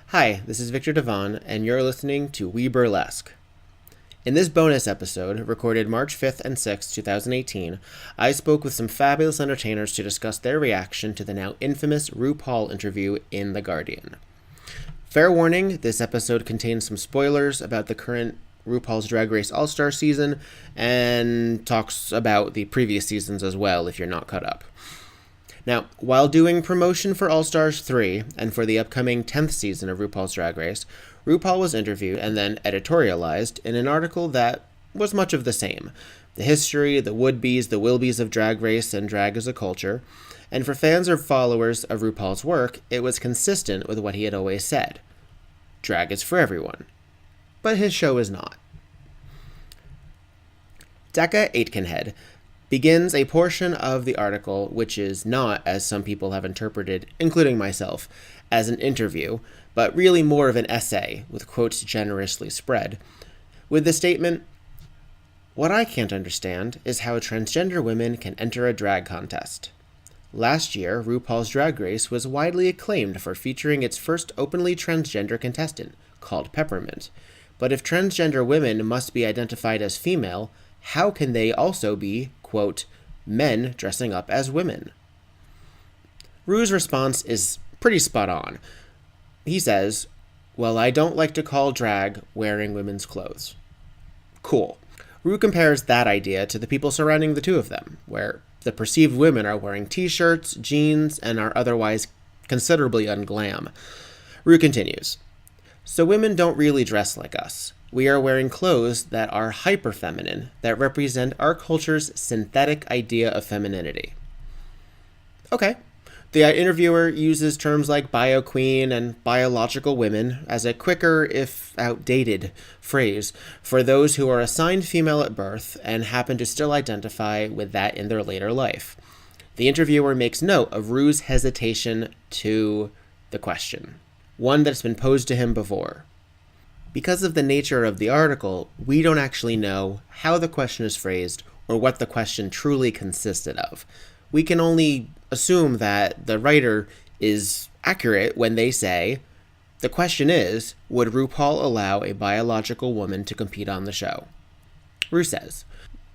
Hi, this is Victor Devon, and you're listening to WEBurlesque. In this bonus episode, recorded March 5th and 6th, 2018, I spoke with some fabulous entertainers to discuss their reaction to the now infamous RuPaul interview in The Guardian. Fair warning, this episode contains some spoilers about the current RuPaul's Drag Race All-Star season, and talks about the previous seasons as well if you're not caught up. Now, while doing promotion for All-Stars 3 and for the upcoming 10th season of RuPaul's Drag Race, RuPaul was interviewed and then editorialized in an article that was much of the same. The history, the would-bes, the will-bes of Drag Race and drag as a culture. And for fans or followers of RuPaul's work, it was consistent with what he had always said. Drag is for everyone. But his show is not. Decca Aitkenhead begins a portion of the article which is not, as some people have interpreted, including myself, as an interview, but really more of an essay, with quotes generously spread, with the statement, "What I can't understand is how transgender women can enter a drag contest. Last year, RuPaul's Drag Race was widely acclaimed for featuring its first openly transgender contestant, called Peppermint. But if transgender women must be identified as female, how can they also be, quote, men dressing up as women?" Ru's response is pretty spot on. He says, "Well, I don't like to call drag wearing women's clothes." Cool. Ru compares that idea to the people surrounding the two of them, where the perceived women are wearing t-shirts, jeans, and are otherwise considerably unglam. Ru continues, "So women don't really dress like us. We are wearing clothes that are hyper-feminine, that represent our culture's synthetic idea of femininity." Okay. The interviewer uses terms like bio queen and biological women as a quicker, if outdated, phrase for those who are assigned female at birth and happen to still identify with that in their later life. The interviewer makes note of Ru's hesitation to the question, one that's been posed to him before. Because of the nature of the article, we don't actually know how the question is phrased or what the question truly consisted of. We can only assume that the writer is accurate when they say, the question is, would RuPaul allow a biological woman to compete on the show? Ru says,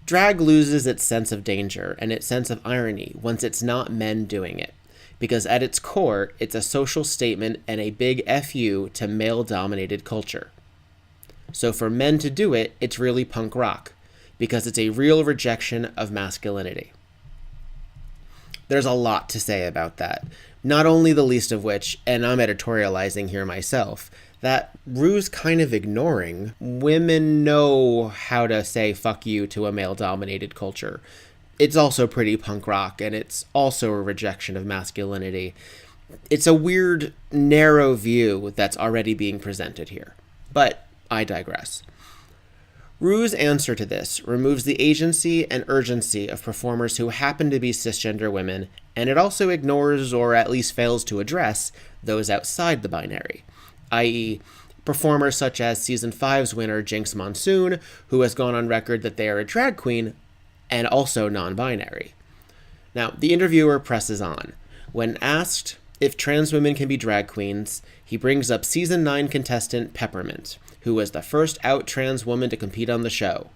"Drag loses its sense of danger and its sense of irony once it's not men doing it. Because at its core, it's a social statement and a big FU to male-dominated culture. So for men to do it, it's really punk rock, because it's a real rejection of masculinity." There's a lot to say about that, not only the least of which, and I'm editorializing here myself, that Ru's kind of ignoring women know how to say fuck you to a male-dominated culture. It's also pretty punk rock, and it's also a rejection of masculinity. It's a weird, narrow view that's already being presented here. But I digress. Ru's answer to this removes the agency and urgency of performers who happen to be cisgender women, and it also ignores, or at least fails to address, those outside the binary, i.e., performers such as Season 5's winner Jinx Monsoon, who has gone on record that they are a drag queen, and also non-binary. Now, the interviewer presses on. When asked if trans women can be drag queens, he brings up Season 9 contestant Peppermint, who was the first out trans woman to compete on the show.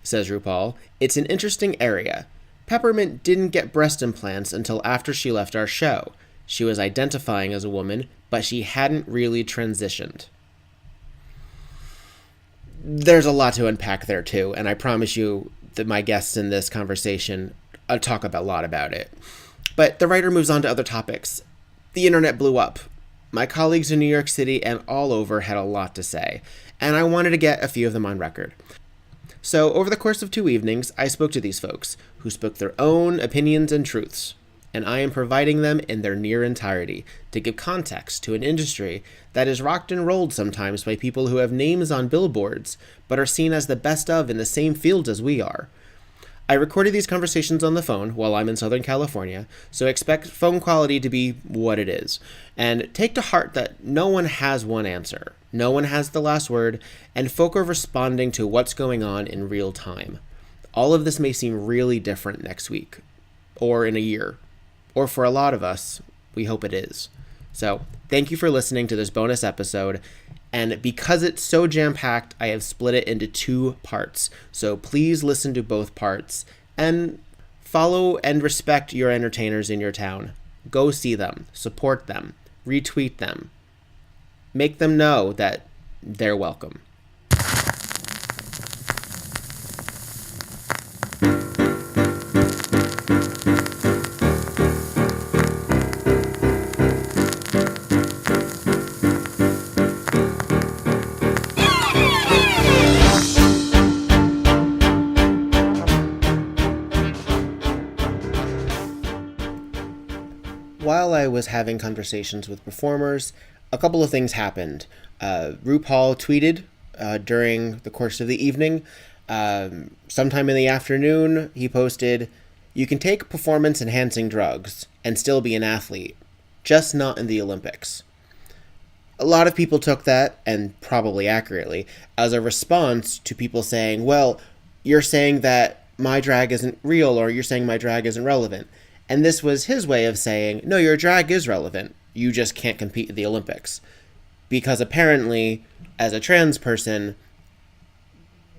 Says RuPaul, "It's an interesting area. Peppermint didn't get breast implants until after she left our show. She was identifying as a woman, but she hadn't really transitioned." There's a lot to unpack there too, and I promise you that my guests in this conversation talk a lot about it. But the writer moves on to other topics. The internet blew up. My colleagues in New York City and all over had a lot to say, and I wanted to get a few of them on record. So over the course of 2 evenings, I spoke to these folks, who spoke their own opinions and truths, and I am providing them in their near entirety to give context to an industry that is rocked and rolled sometimes by people who have names on billboards, but are seen as the best of in the same field as we are. I recorded these conversations on the phone while I'm in Southern California, so expect phone quality to be what it is. And take to heart that no one has one answer, no one has the last word, and folk are responding to what's going on in real time. All of this may seem really different next week, or in a year, or for a lot of us, we hope it is. So thank you for listening to this bonus episode. And because it's so jam-packed, I have split it into 2 parts. So please listen to both parts and follow and respect your entertainers in your town. Go see them, support them, retweet them. Make them know that they're welcome. While I was having conversations with performers, a couple of things happened. RuPaul tweeted during the course of the evening. Sometime in the afternoon, he posted, "You can take performance-enhancing drugs and still be an athlete, just not in the Olympics." A lot of people took that, and probably accurately, as a response to people saying, well, you're saying that my drag isn't real, or you're saying my drag isn't relevant. And this was his way of saying, no, your drag is relevant. You just can't compete at the Olympics. Because apparently, as a trans person,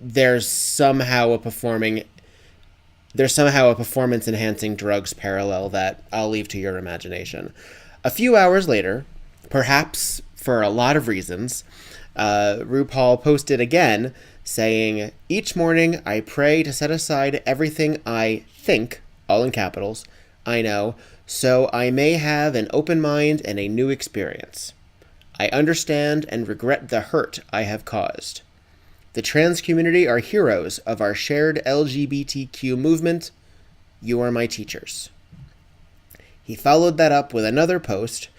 there's somehow a performance-enhancing drugs parallel that I'll leave to your imagination. A few hours later, perhaps for a lot of reasons, RuPaul posted again saying, "Each morning I pray to set aside everything I think," all in capitals, "I know, so I may have an open mind and a new experience. I understand and regret the hurt I have caused. The trans community are heroes of our shared LGBTQ movement. You are my teachers." He followed that up with another post.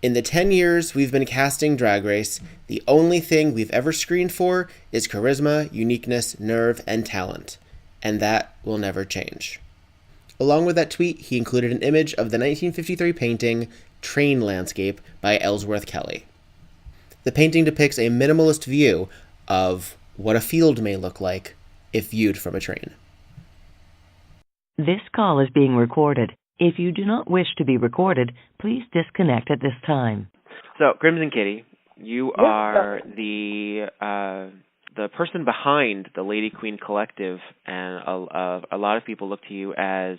"In the 10 years we've been casting Drag Race, the only thing we've ever screened for is charisma, uniqueness, nerve, and talent. And that will never change." Along with that tweet, he included an image of the 1953 painting Train Landscape by Ellsworth Kelly. The painting depicts a minimalist view of what a field may look like if viewed from a train. This call is being recorded. If you do not wish to be recorded, please disconnect at this time. So, Crimson Kitty, you are the person behind the Lady Queen Collective, and a lot of people look to you as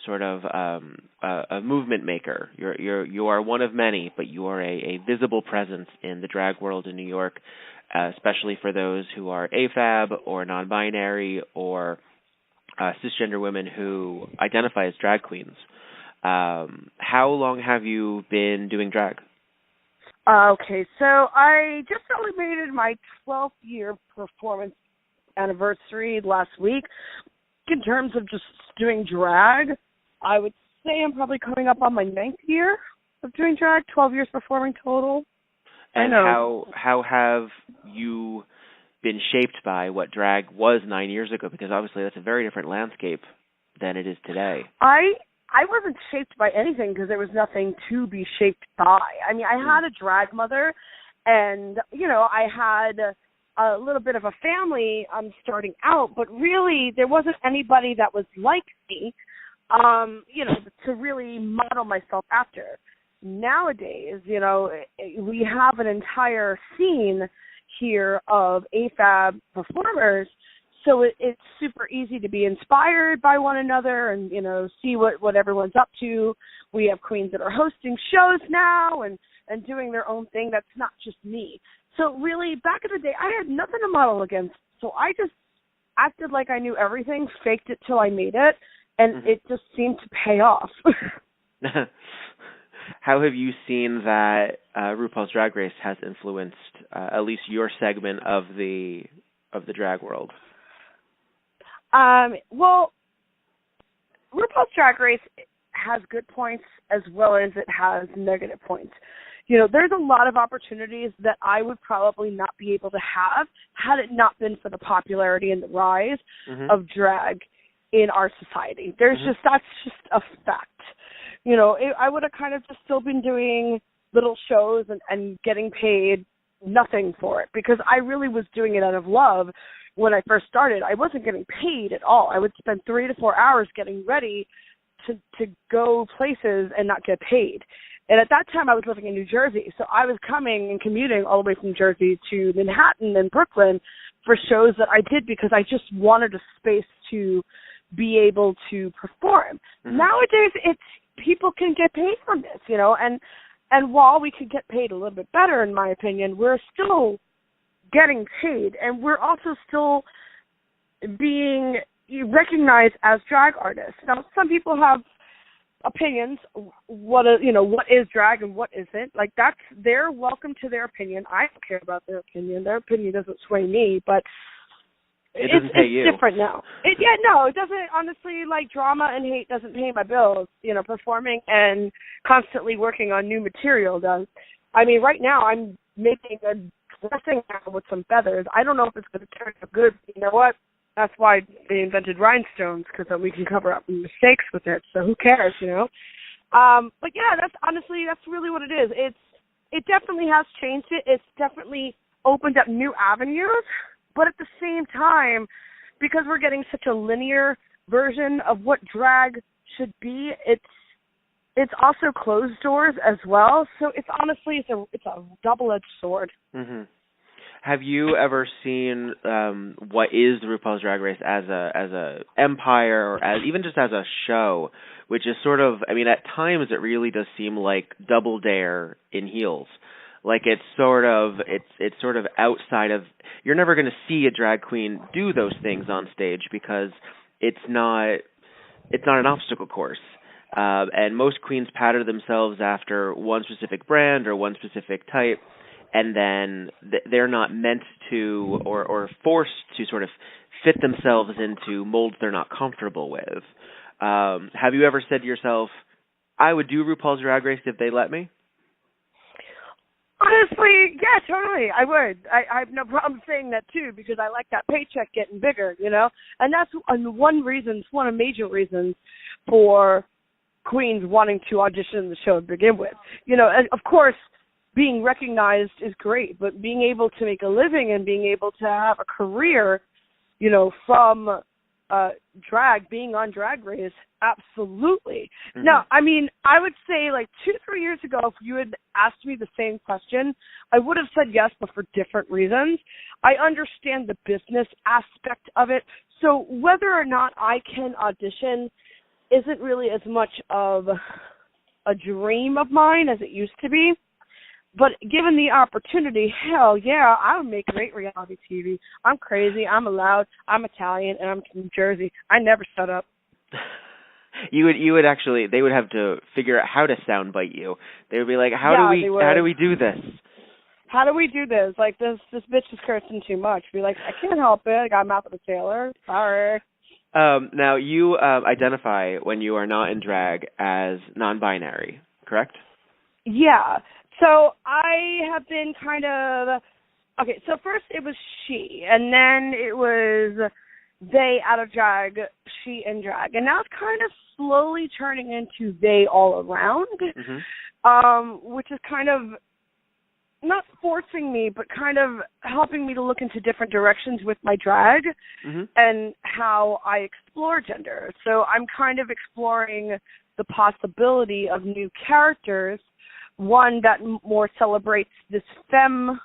sort of a movement maker. You are one of many, but you are a visible presence in the drag world in New York, especially for those who are AFAB or non-binary or cisgender women who identify as drag queens. How long have you been doing drag? Okay, so I just celebrated my 12th year performance anniversary last week. In terms of just doing drag, I would say I'm probably coming up on my 9th year of doing drag, 12 years performing total. And how have you been shaped by what drag was 9 years ago? Because obviously that's a very different landscape than it is today. I wasn't shaped by anything because there was nothing to be shaped by. I mean, I had a drag mother, and, you know, I had a little bit of a family starting out, but really there wasn't anybody that was like me, you know, to really model myself after. Nowadays, you know, we have an entire scene here of AFAB performers, so it's super easy to be inspired by one another and, you know, see what everyone's up to. We have queens that are hosting shows now and doing their own thing. That's not just me. So really, back in the day, I had nothing to model against. So I just acted like I knew everything, faked it till I made it, and it just seemed to pay off. How have you seen that RuPaul's Drag Race has influenced at least your segment of the drag world? Well, RuPaul's Drag Race has good points as well as it has negative points. You know, there's a lot of opportunities that I would probably not be able to have had it not been for the popularity and the rise of drag in our society. That's just a fact. You know, I would have kind of just still been doing little shows and getting paid nothing for it because I really was doing it out of love. When I first started, I wasn't getting paid at all. I would spend 3 to 4 hours getting ready to go places and not get paid. And at that time, I was living in New Jersey, so I was coming and commuting all the way from Jersey to Manhattan and Brooklyn for shows that I did because I just wanted a space to be able to perform. Mm-hmm. Nowadays, people can get paid from this, and while we could get paid a little bit better, in my opinion, we're still getting paid, and we're also still being recognized as drag artists. Now, some people have opinions, what is drag and what isn't. Like, they're welcome to their opinion. I don't care about their opinion. Their opinion doesn't sway me, but it's different now. It doesn't. Honestly, like, drama and hate doesn't pay my bills. Performing and constantly working on new material does. I mean, right now I'm making a dressing gown with some feathers. I don't know if it's going to turn out good. But you know what? That's why they invented rhinestones, because then we can cover up mistakes with it. So who cares, But yeah, that's really what it is. It definitely has changed it. It's definitely opened up new avenues. But at the same time, because we're getting such a linear version of what drag should be, it's also closed doors as well. So it's a double-edged sword. Mm-hmm. Have you ever seen what is the RuPaul's Drag Race as a empire, or even just as a show, which is sort of, I mean, at times it really does seem like Double Dare in heels. Like, it's sort of outside of, you're never going to see a drag queen do those things on stage because it's not an obstacle course. And most queens pattern themselves after one specific brand or one specific type, and then they're not meant to or forced to sort of fit themselves into molds they're not comfortable with. Have you ever said to yourself, I would do RuPaul's Drag Race if they let me? Honestly, yeah, totally. I would. I have no problem saying that, too, because I like that paycheck getting bigger, And that's one of major reasons for queens wanting to audition the show to begin with. And of course, being recognized is great, but being able to make a living and being able to have a career, from drag, being on Drag Race, absolutely. Mm-hmm. Now, I mean, I would say like 2-3 years ago, if you had asked me the same question, I would have said yes, but for different reasons. I understand the business aspect of it. So whether or not I can audition isn't really as much of a dream of mine as it used to be. But given the opportunity, hell yeah, I would make great reality TV. I'm crazy, I'm loud, I'm Italian, and I'm from Jersey. I never shut up. You would actually, they would have to figure out how to soundbite you. They would be like, how do we do this? How do we do this? Like, this bitch is cursing too much. Be like, I can't help it. I got a mouth of a sailor. Sorry. Now, you identify when you are not in drag as non-binary, correct? Yeah. So I have been kind of, okay, so first it was she, and then it was they out of drag, she in drag, and now it's kind of slowly turning into they all around, which is kind of not forcing me, but kind of helping me to look into different directions with my drag and how I explore gender. So I'm kind of exploring the possibility of new characters, one that more celebrates this femme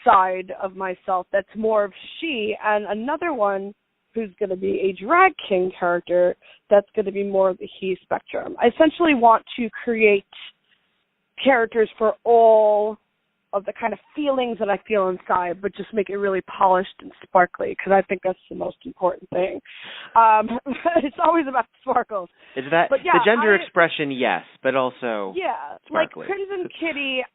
side of myself that's more of she, and another one who's going to be a drag king character that's going to be more of the he spectrum. I essentially want to create characters for all of the kind of feelings that I feel inside, but just make it really polished and sparkly, because I think that's the most important thing. It's always about the sparkles. Is that the gender expression? Yes, but also sparkly. Like Crimson Kitty,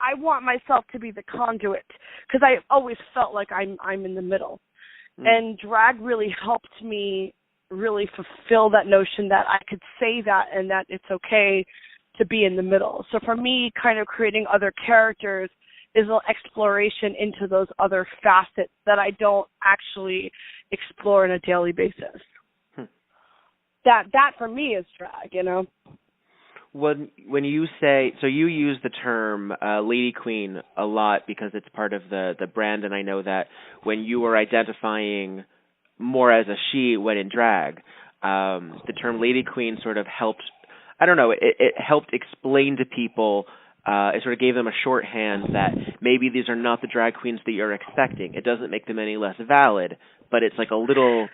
I want myself to be the conduit, because I always felt like I'm in the middle, and drag really helped me really fulfill that notion that I could say that and that it's okay to be in the middle. So for me, kind of creating other characters is an exploration into those other facets that I don't actually explore on a daily basis. That for me is drag, When you say, so you use the term Lady Queen a lot because it's part of the brand, and I know that when you were identifying more as a she when in drag, the term Lady Queen sort of helped I don't know, it helped explain to people, it sort of gave them a shorthand that maybe these are not the drag queens that you're expecting. It doesn't make them any less valid, but it's like a little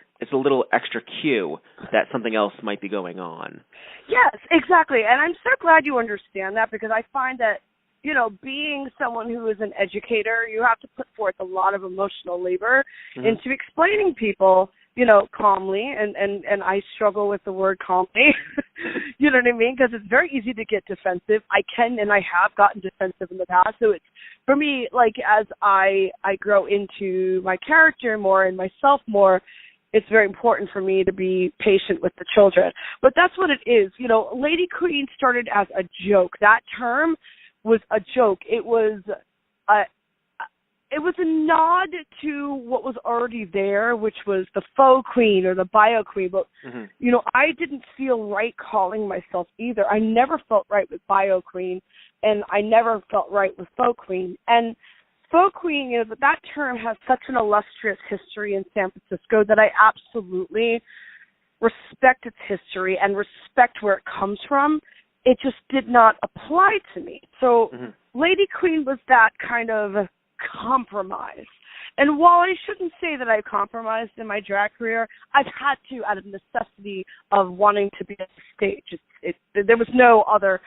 extra cue that something else might be going on. Yes, exactly. And I'm so glad you understand that, because I find that, you know, being someone who is an educator, you have to put forth a lot of emotional labor into explaining people, you know, calmly, and I struggle with the word calmly, you know what I mean? Because it's very easy to get defensive. I can and I have gotten defensive in the past. So it's, for me, like, as I grow into my character more and myself more, it's very important for me to be patient with the children. But that's what it is. You know, Lady Queen started as a joke. That term was a joke. It was a nod to what was already there, which was the faux queen or the bio queen. But, you know, I didn't feel right calling myself either. I never felt right with bio queen, and I never felt right with faux queen. And faux queen, you know, that term has such an illustrious history in San Francisco that I absolutely respect its history and respect where it comes from. It just did not apply to me. So Lady Queen was that kind of compromise. And while I shouldn't say that I compromised in my drag career, I've had to out of necessity of wanting to be on the stage. There was no other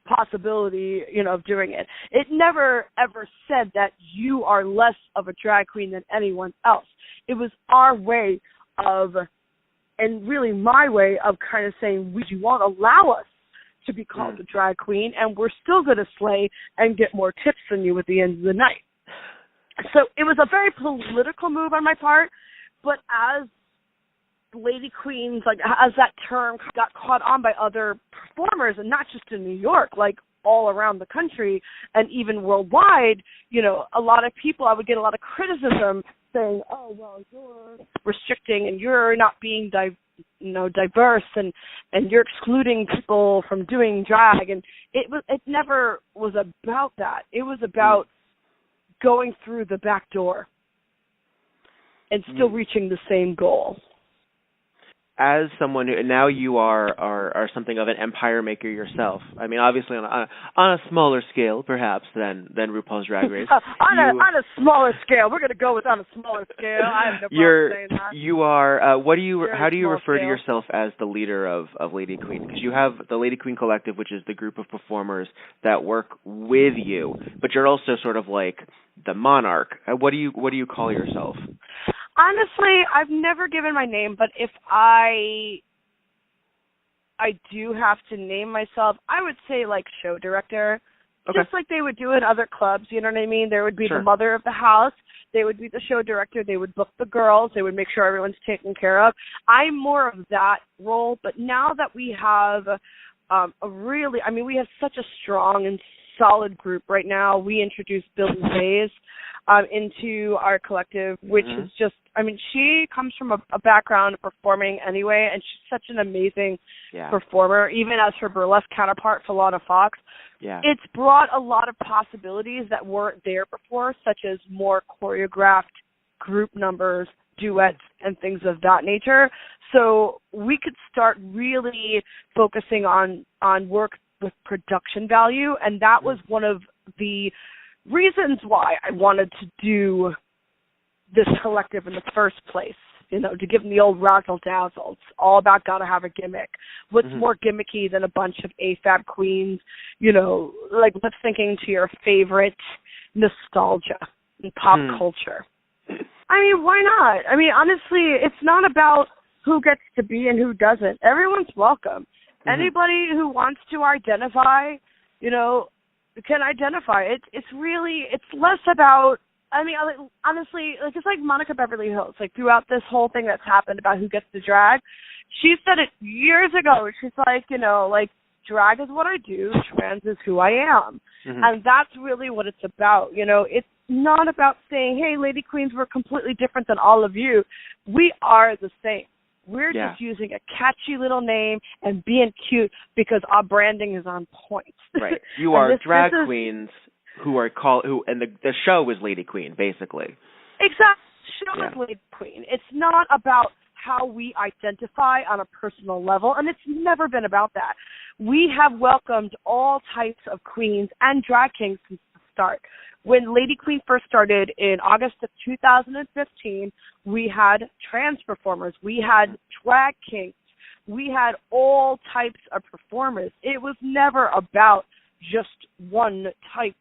possibility, you know, of doing it. It never ever said that you are less of a drag queen than anyone else. It was our way of, and really my way of kind of saying, you won't allow us to be called a drag queen, and we're still going to slay and get more tips than you at the end of the night. So it was a very political move on my part, but as Lady Queens, like, as that term got caught on by other performers, and not just in New York, like all around the country and even worldwide, you know, a lot of people, I would get a lot of criticism saying, oh, well, you're restricting and you're not being diverse and you're excluding people from doing drag. And it never was about that. It was about going through the back door and still reaching the same goal. As someone who, now you are something of an empire maker yourself. I mean, obviously on a smaller scale, perhaps, than RuPaul's Drag Race. on a smaller scale. We're going to go with on a smaller scale. I have no problem saying that. You are, how do you refer to yourself as the leader of Lady Queen? Because you have the Lady Queen Collective, which is the group of performers that work with you, but you're also sort of like the monarch. What do you call yourself? Honestly, I've never given my name, but if I do have to name myself, I would say like show director, just like they would do in other clubs, you know what I mean? There would be the mother of the house, they would be the show director, they would book the girls, they would make sure everyone's taken care of. I'm more of that role, but now that we have we have such a strong and solid group right now. We introduced Billy Hayes into our collective, which is just, I mean, she comes from a background of performing anyway, and she's such an amazing performer, even as her burlesque counterpart, Falana Fox. Yeah. It's brought a lot of possibilities that weren't there before, such as more choreographed group numbers, duets, and things of that nature. So we could start really focusing on work with production value, and that was one of the reasons why I wanted to do this collective in the first place, you know, to give them the old razzle dazzle. It's all about gotta have a gimmick. What's more gimmicky than a bunch of AFAB queens, you know, like lip syncing to your favorite nostalgia and pop culture. I mean, why not? I mean, honestly, it's not about who gets to be and who doesn't. Everyone's welcome. Anybody who wants to identify, you know, can identify. It's less about, I mean, honestly, like, it's like Monica Beverly Hills. Like, throughout this whole thing that's happened about who gets to drag, she said it years ago. She's like, you know, like, drag is what I do, trans is who I am. And that's really what it's about. You know, it's not about saying, hey, Lady Queens, we're completely different than all of you. We are the same. We're just using a catchy little name and being cute because our branding is on point. Right. You are drag queens who are and the show is Lady Queen, basically. Exactly. The show is Lady Queen. It's not about how we identify on a personal level, and it's never been about that. We have welcomed all types of queens and drag kings since the start. When Lady Queen first started in August of 2015, we had trans performers, we had drag kings, we had all types of performers. It was never about just one type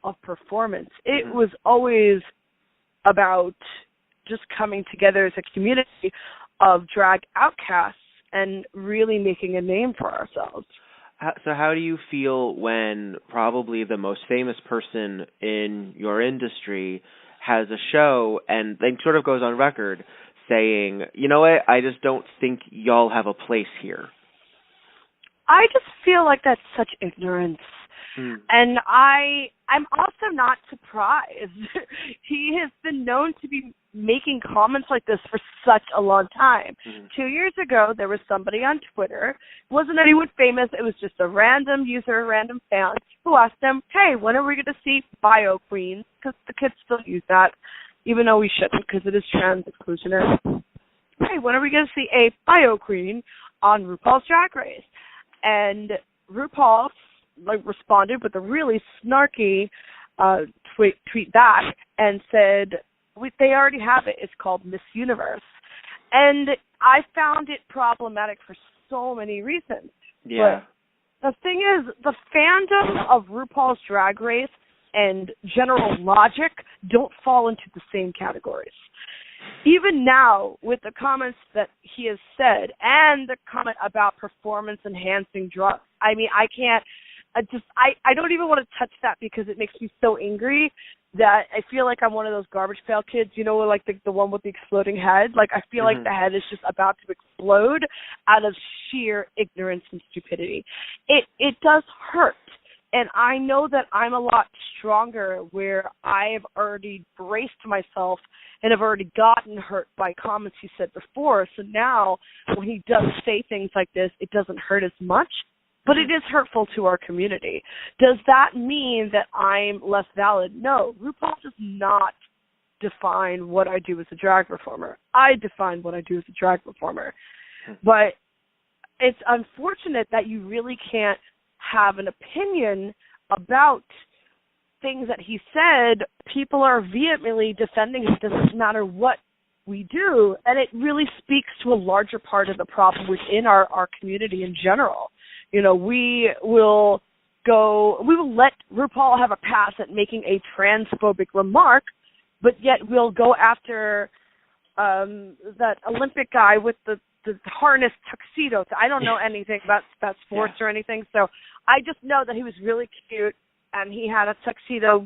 of performance. It was always about just coming together as a community of drag outcasts and really making a name for ourselves. So how do you feel when probably the most famous person in your industry has a show and then sort of goes on record saying, you know what, I just don't think y'all have a place here? I just feel like that's such ignorance. And I'm also not surprised. He has been known to be making comments like this for such a long time. 2 years ago, there was somebody on Twitter. It wasn't anyone famous. It was just a random user, a random fan, who asked him, hey, when are we going to see bio queens? Because the kids still use that, even though we shouldn't because it is trans exclusionary. Hey, when are we going to see a bio queen on RuPaul's Drag Race? And RuPaul responded with a really snarky tweet back and said, they already have it. It's called Miss Universe. And I found it problematic for so many reasons. Yeah. But the thing is, the fandom of RuPaul's Drag Race and general logic don't fall into the same categories. Even now, with the comments that he has said and the comment about performance-enhancing drugs, I mean, I don't even want to touch that because it makes me so angry that I feel like I'm one of those garbage pail kids, you know, like the one with the exploding head. Like, I feel like the head is just about to explode out of sheer ignorance and stupidity. It does hurt. And I know that I'm a lot stronger where I've already braced myself and have already gotten hurt by comments he said before. So now when he does say things like this, it doesn't hurt as much. But it is hurtful to our community. Does that mean that I'm less valid? No. RuPaul does not define what I do as a drag performer. I define what I do as a drag performer. But it's unfortunate that you really can't have an opinion about things that he said. People are vehemently defending it. It doesn't matter what we do. And it really speaks to a larger part of the problem within our community in general. You know, we will let RuPaul have a pass at making a transphobic remark, but yet we'll go after that Olympic guy with the harness tuxedo. I don't know anything about sports or anything, so I just know that he was really cute and he had a tuxedo,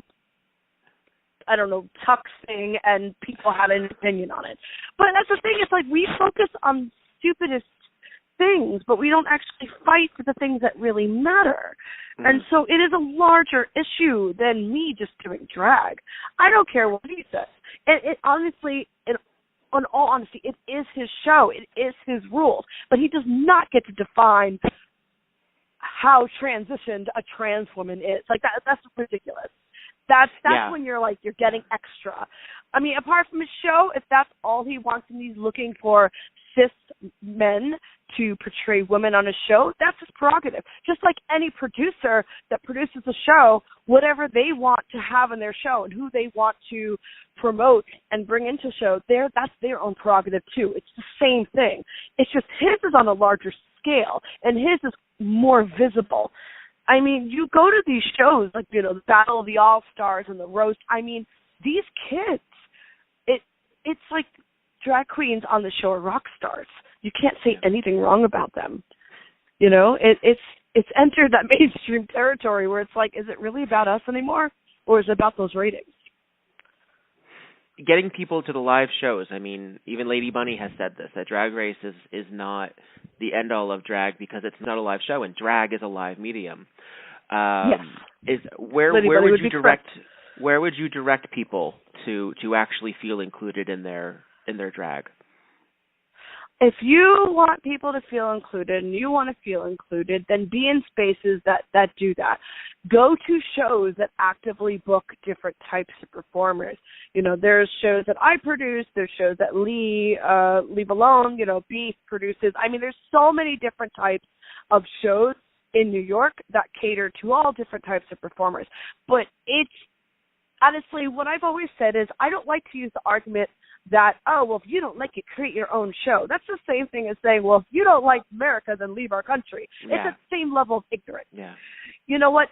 I don't know, tux thing, and people had an opinion on it. But that's the thing, it's like we focus on stupidest things, but we don't actually fight for the things that really matter. And so it is a larger issue than me just doing drag. I don't care what he says. It honestly, in all honesty, it is his show. It is his rules. But he does not get to define how transitioned a trans woman is. Like that's ridiculous. That's when you're getting extra. I mean, apart from his show, if that's all he wants and he's looking for cis men to portray women on a show, that's his prerogative. Just like any producer that produces a show, whatever they want to have in their show and who they want to promote and bring into show, that's their own prerogative too. It's the same thing. It's just his is on a larger scale and his is more visible. I mean, you go to these shows like, you know, the Battle of the All-Stars and the Roast. I mean, these kids, it's like drag queens on the show are rock stars. You can't say anything wrong about them. You know, it's entered that mainstream territory where it's like, is it really about us anymore, or is it about those ratings? Getting people to the live shows. I mean, even Lady Bunny has said this, that Drag Race is not the end all of drag because it's not a live show, and drag is a live medium. Yes. Where would you direct people to actually feel included in their drag? if you want people to feel included and you want to feel included, then be in spaces that do that. Go to shows that actively book different types of performers. You know, there's shows that I produce, there's shows that Leave Alone, you know, Beef produces. I mean, there's so many different types of shows in New York that cater to all different types of performers. But it's, honestly, what I've always said is I don't like to use the argument that, oh, well, if you don't like it, create your own show. That's the same thing as saying, well, if you don't like America, then leave our country. Yeah. It's the same level of ignorance. Yeah. You know what?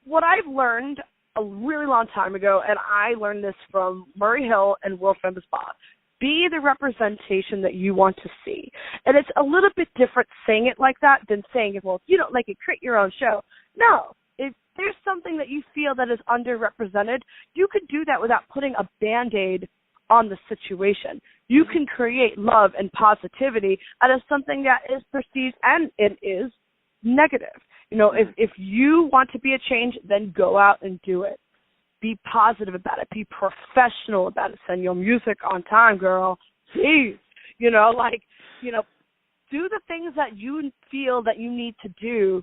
What I've learned a really long time ago, and I learned this from Murray Hill and World Famous Bob, be the representation that you want to see. And it's a little bit different saying it like that than saying, well, if you don't like it, create your own show. No. If there's something that you feel that is underrepresented, you could do that without putting a Band-Aid on the situation. You can create love and positivity out of something that is perceived, and it is, negative. You know, if you want to be a change, then go out and do it. Be positive about it. Be professional about it. Send your music on time, girl. Jeez. You know, like, you know, do the things that you feel that you need to do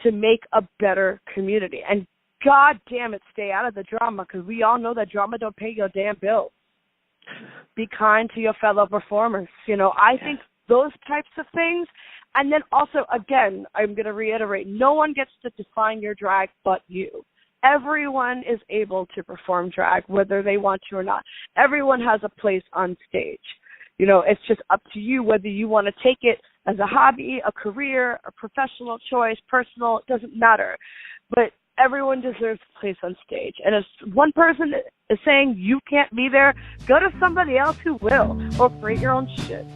to make a better community. And God damn it, stay out of the drama, because we all know that drama don't pay your damn bills. Be kind to your fellow performers. You know, I think those types of things. And then also, again, I'm going to reiterate, no one gets to define your drag but you. Everyone is able to perform drag, whether they want to or not. Everyone has a place on stage. You know, it's just up to you whether you want to take it as a hobby, a career, a professional choice, personal, it doesn't matter. But everyone deserves a place on stage. And if one person is saying you can't be there, go to somebody else who will, or create your own shit.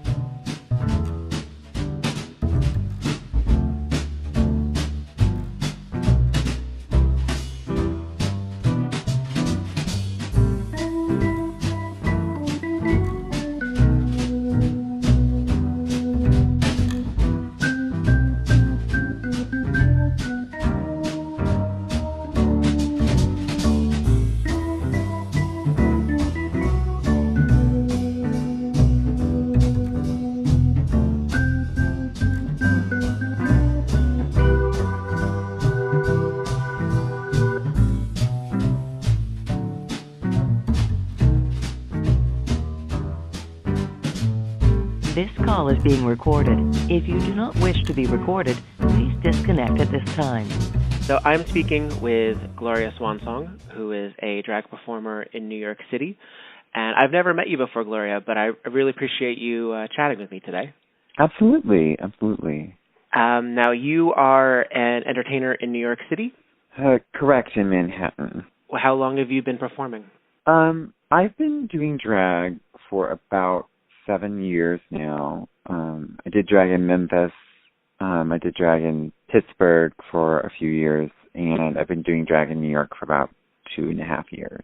This call is being recorded. If you do not wish to be recorded, please disconnect at this time. So I'm speaking with Gloria Swansong, who is a drag performer in New York City. And I've never met you before, Gloria, but I really appreciate you chatting with me today. Absolutely, absolutely. Now, you are an entertainer in New York City? Correct, in Manhattan. Well, how long have you been performing? I've been doing drag for about 7 years now. I did drag in Memphis. I did drag in Pittsburgh for a few years, and I've been doing drag in New York for about 2.5 years.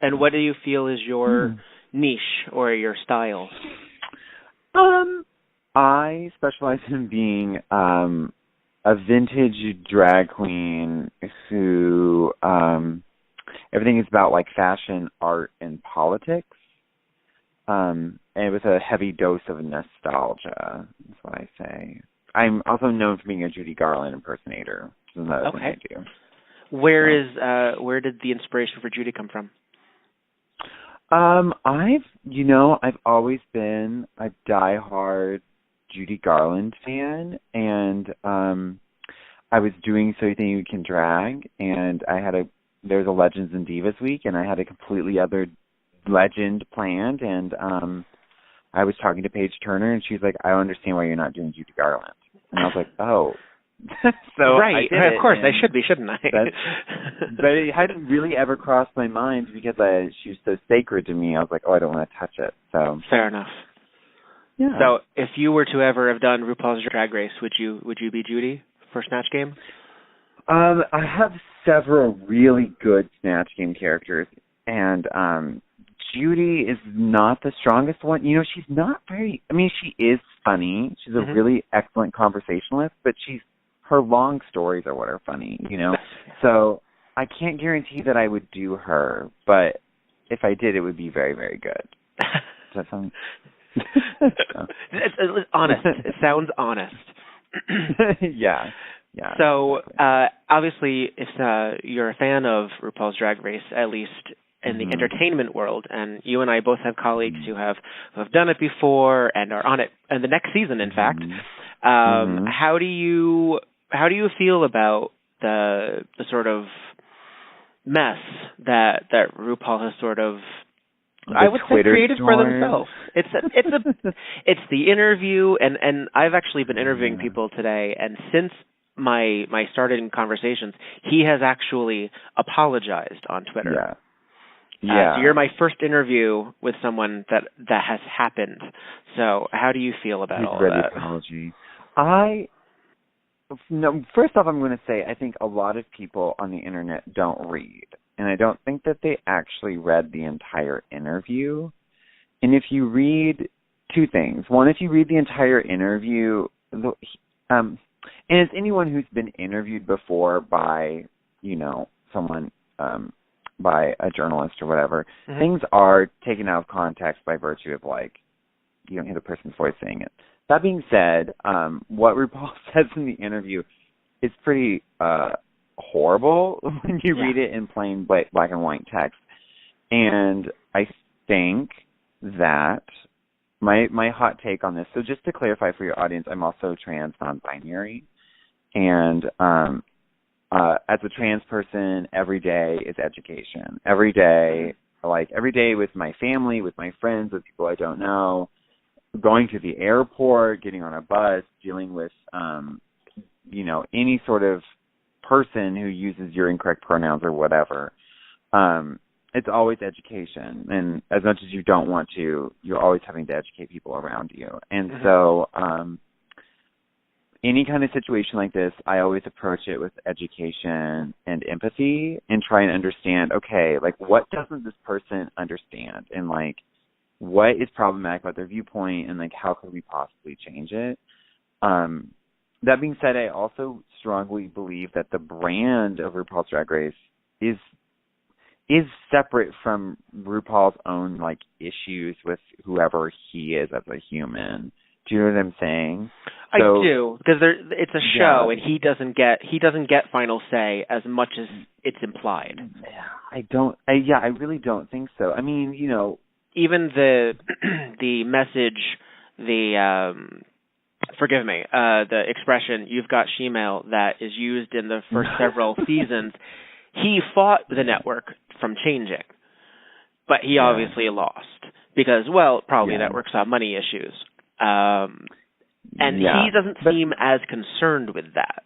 And what do you feel is your niche or your style? I specialize in being a vintage drag queen who everything is about like fashion, art, and politics. And with a heavy dose of nostalgia, that's what I say. I'm also known for being a Judy Garland impersonator, which is another thing I do. Where did the inspiration for Judy come from? I've always been a diehard Judy Garland fan, and I was doing So You Think You Can Drag, and there was a Legends and Divas week, and I had a completely other legend planned, and I was talking to Paige Turner, and she's like, I don't understand why you're not doing Judy Garland. And I was like, oh. So right, of course, I should be, shouldn't I? But it hadn't really ever crossed my mind because she was so sacred to me. I was like, oh, I don't want to touch it. So fair enough. Yeah. So if you were to ever have done RuPaul's Drag Race, would you be Judy for Snatch Game? I have several really good Snatch Game characters, and Judy is not the strongest one. You know, she's not very, she is funny. She's a really excellent conversationalist, but her long stories are what are funny, you know? So I can't guarantee that I would do her, but if I did, it would be very, very good. Does that sound? It's honest. It sounds honest. Yeah. So, obviously, if you're a fan of RuPaul's Drag Race, at least in the entertainment world, and you and I both have colleagues who have done it before and are on it, and the next season, in fact. How do you feel about the sort of mess that RuPaul has sort of, I would say, created for themselves? It's the interview, and I've actually been interviewing people today, and since my starting conversations, he has actually apologized on Twitter. Yeah. So you're my first interview with someone that has happened. So how do you feel about all of that? Apology. First off, I'm going to say I think a lot of people on the internet don't read, and I don't think that they actually read the entire interview. And if you read two things, one, if you read the entire interview, and as anyone who's been interviewed before by, someone, by a journalist or whatever, things are taken out of context by virtue of, you don't hear the person's voice saying it. That being said, what RuPaul says in the interview is pretty horrible when you read it in plain black and white text. And I think that my hot take on this, so just to clarify for your audience, I'm also trans, non-binary. And as a trans person, every day is education. Every day with my family, with my friends, with people I don't know, going to the airport, getting on a bus, dealing with, any sort of person who uses your incorrect pronouns or whatever. It's always education. And as much as you don't want to, you're always having to educate people around you. And so any kind of situation like this, I always approach it with education and empathy and try and understand, okay, what doesn't this person understand? And, what is problematic about their viewpoint, and, how could we possibly change it? That being said, I also strongly believe that the brand of RuPaul's Drag Race is separate from RuPaul's own, issues with whoever he is as a human. Do you know what I'm saying? I do, because it's a show, and he doesn't get final say as much as it's implied. I really don't think so. I mean, even the message, forgive me, the expression "you've got shemale" that is used in the first several seasons, he fought the network from changing, but he obviously lost because, network saw money issues. And he doesn't seem as concerned with that.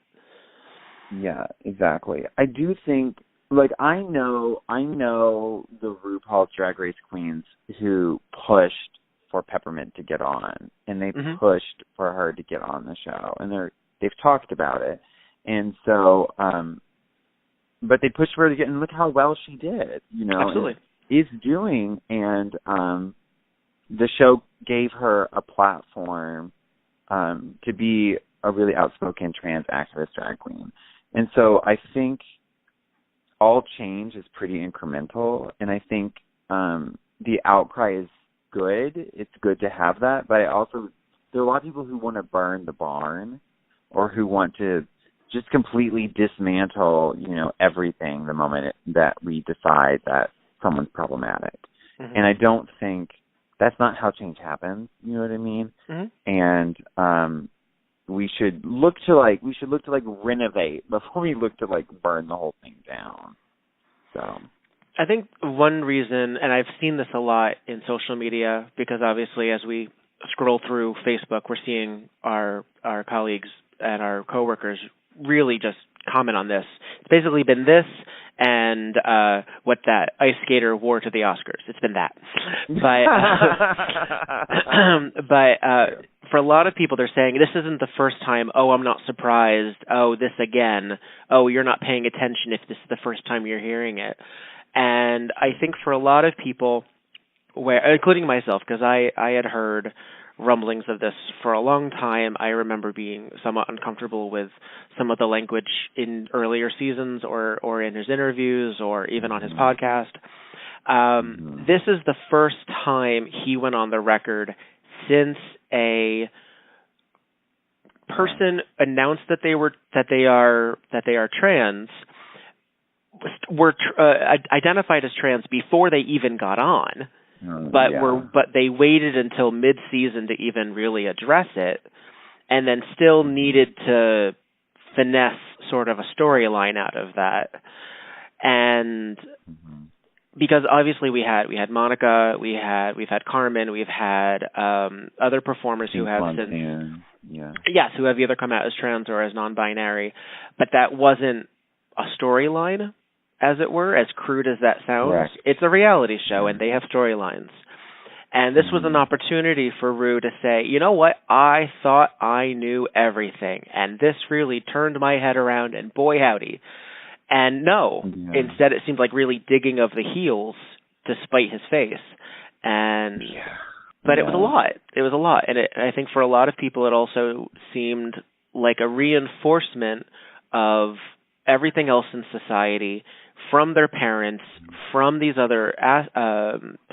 Yeah, exactly. I do think, I know the RuPaul's Drag Race queens who pushed for Peppermint to get on, and they pushed for her to get on the show, and they've talked about it. And so, but they pushed for her to get, and look how well she did, Absolutely. Is doing, and the show gave her a platform to be a really outspoken trans activist drag queen. And so I think all change is pretty incremental, and I think the outcry is good. It's good to have that, but there are a lot of people who want to burn the barn, or who want to just completely dismantle, everything the moment that we decide that someone's problematic. And I don't think that's not how change happens. You know what I mean? And we should look to renovate before we look to burn the whole thing down. So I think one reason, and I've seen this a lot in social media, because obviously as we scroll through Facebook, we're seeing our colleagues and our coworkers really just comment on this. It's basically been this and what that ice skater wore to the Oscars. It's been that. But for a lot of people, they're saying this isn't the first time. Oh, I'm not surprised. Oh, this again. Oh, you're not paying attention if this is the first time you're hearing it. And I think for a lot of people, including myself, because I had heard rumblings of this for a long time. I remember being somewhat uncomfortable with some of the language in earlier seasons or in his interviews or even on his podcast. This is the first time he went on the record since a person announced that they are trans, were identified as trans before they even got on, but they waited until mid-season to even really address it, and then still needed to finesse sort of a storyline out of that. And because obviously we had Monica, we've had Carmen, we've had other performers who have since who have either come out as trans or as non-binary, but that wasn't a storyline, as it were, as crude as that sounds. Correct. It's a reality show, and they have storylines. And this was an opportunity for Rue to say, you know what, I thought I knew everything, and this really turned my head around, and boy howdy. And no, instead it seemed like really digging of the heels to spite his face. And but it was a lot. It was a lot. And I think for a lot of people it also seemed like a reinforcement of everything else in society from their parents, from these other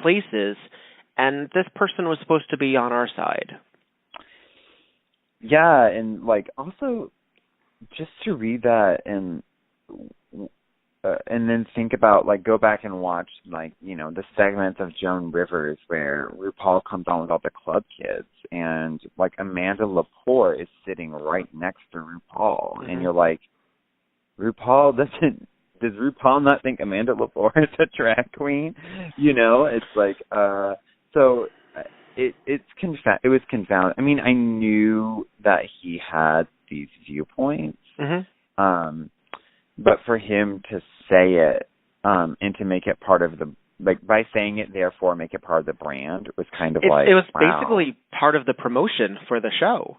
places, and this person was supposed to be on our side. Yeah, and like also just to read that and then think about, like, go back and watch, like, you know, the segments of Joan Rivers where RuPaul comes on with all the club kids, and like Amanda Lepore is sitting right next to RuPaul, and you're like, does RuPaul not think Amanda Lepore is a drag queen? You know, it's like, so it was confounding. I mean, I knew that he had these viewpoints, but for him to say it and to make it part of the, like, by saying it, therefore make it part of the brand, was kind of like, it was wow. basically part of the promotion for the show.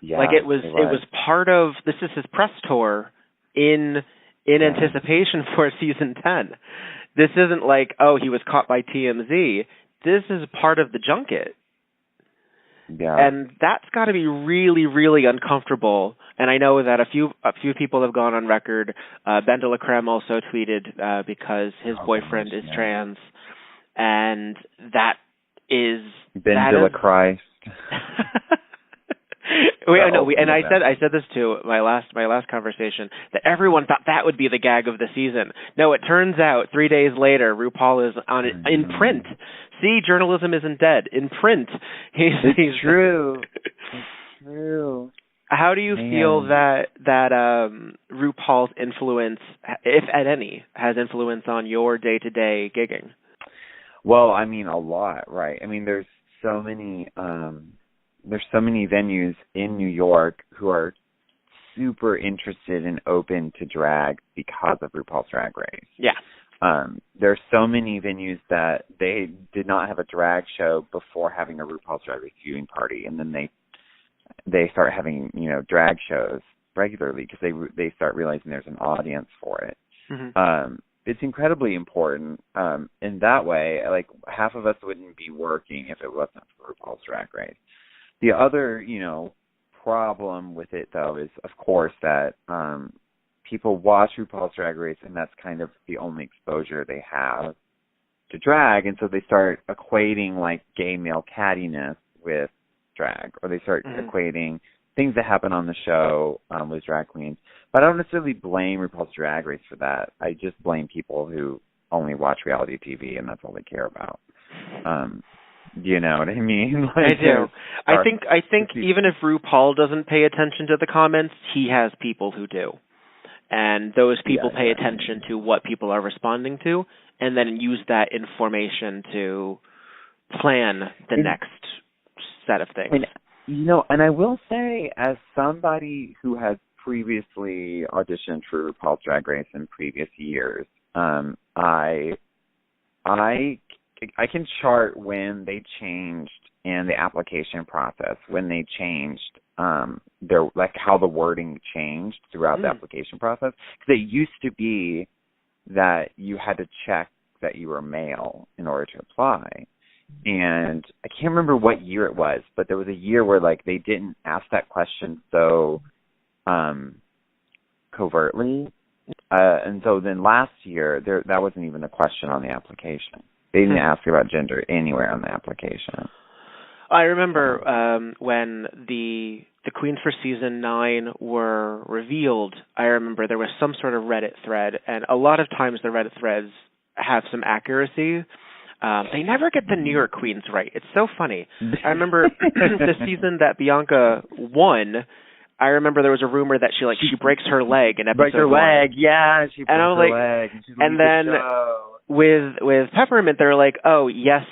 Yeah, like it was part of, this is his press tour in anticipation for season 10. This isn't like, oh, he was caught by TMZ. This is part of the junket. Yeah. And that's got to be really, really uncomfortable. And I know that a few people have gone on record. Ben de la Creme also tweeted because his boyfriend is trans, and that is Ben de la Christ. I said this to my last conversation, that everyone thought that would be the gag of the season. No, it turns out 3 days later, RuPaul is on it in print. See, journalism isn't dead. In print, he's true. It's true. How do you feel that RuPaul's influence, if at any, has influence on your day-to-day gigging? Well, I mean, a lot, right? I mean, there's so many venues in New York who are super interested and open to drag because of RuPaul's Drag Race. Yeah. There's so many venues that they did not have a drag show before having a RuPaul's Drag Race viewing party, and then they start having, you know, drag shows regularly because they start realizing there's an audience for it. It's incredibly important in that way. Like, half of us wouldn't be working if it wasn't for RuPaul's Drag Race. The other, you know, problem with it, though, is, of course, that people watch RuPaul's Drag Race, and that's kind of the only exposure they have to drag, and so they start equating, like, gay male cattiness with drag, or they start equating things that happen on the show with drag queens. But I don't necessarily blame RuPaul's Drag Race for that. I just blame people who only watch reality TV, and that's all they care about. You know what I mean? Like, I do. I think even if RuPaul doesn't pay attention to the comments, he has people who do. And those people pay attention to what people are responding to, and then use that information to plan the next set of things. And, you know, and I will say, as somebody who has previously auditioned for RuPaul's Drag Race in previous years, I can chart when they changed in the application process, when they changed their, like, how the wording changed throughout the application process. Because it used to be that you had to check that you were male in order to apply. And I can't remember what year it was, but there was a year where, like, they didn't ask that question so covertly. And so then last year, that wasn't even a question on the application. They didn't ask about gender anywhere on the application. I remember when the queens for season 9 were revealed. I remember there was some sort of Reddit thread, and a lot of times the Reddit threads have some accuracy. They never get the New York queens right. It's so funny. I remember the season that Bianca won. I remember there was a rumor that she breaks her leg in episode 1. Breaks her leg, yeah. She breaks her leg. And then with Peppermint, they're like, oh, yes,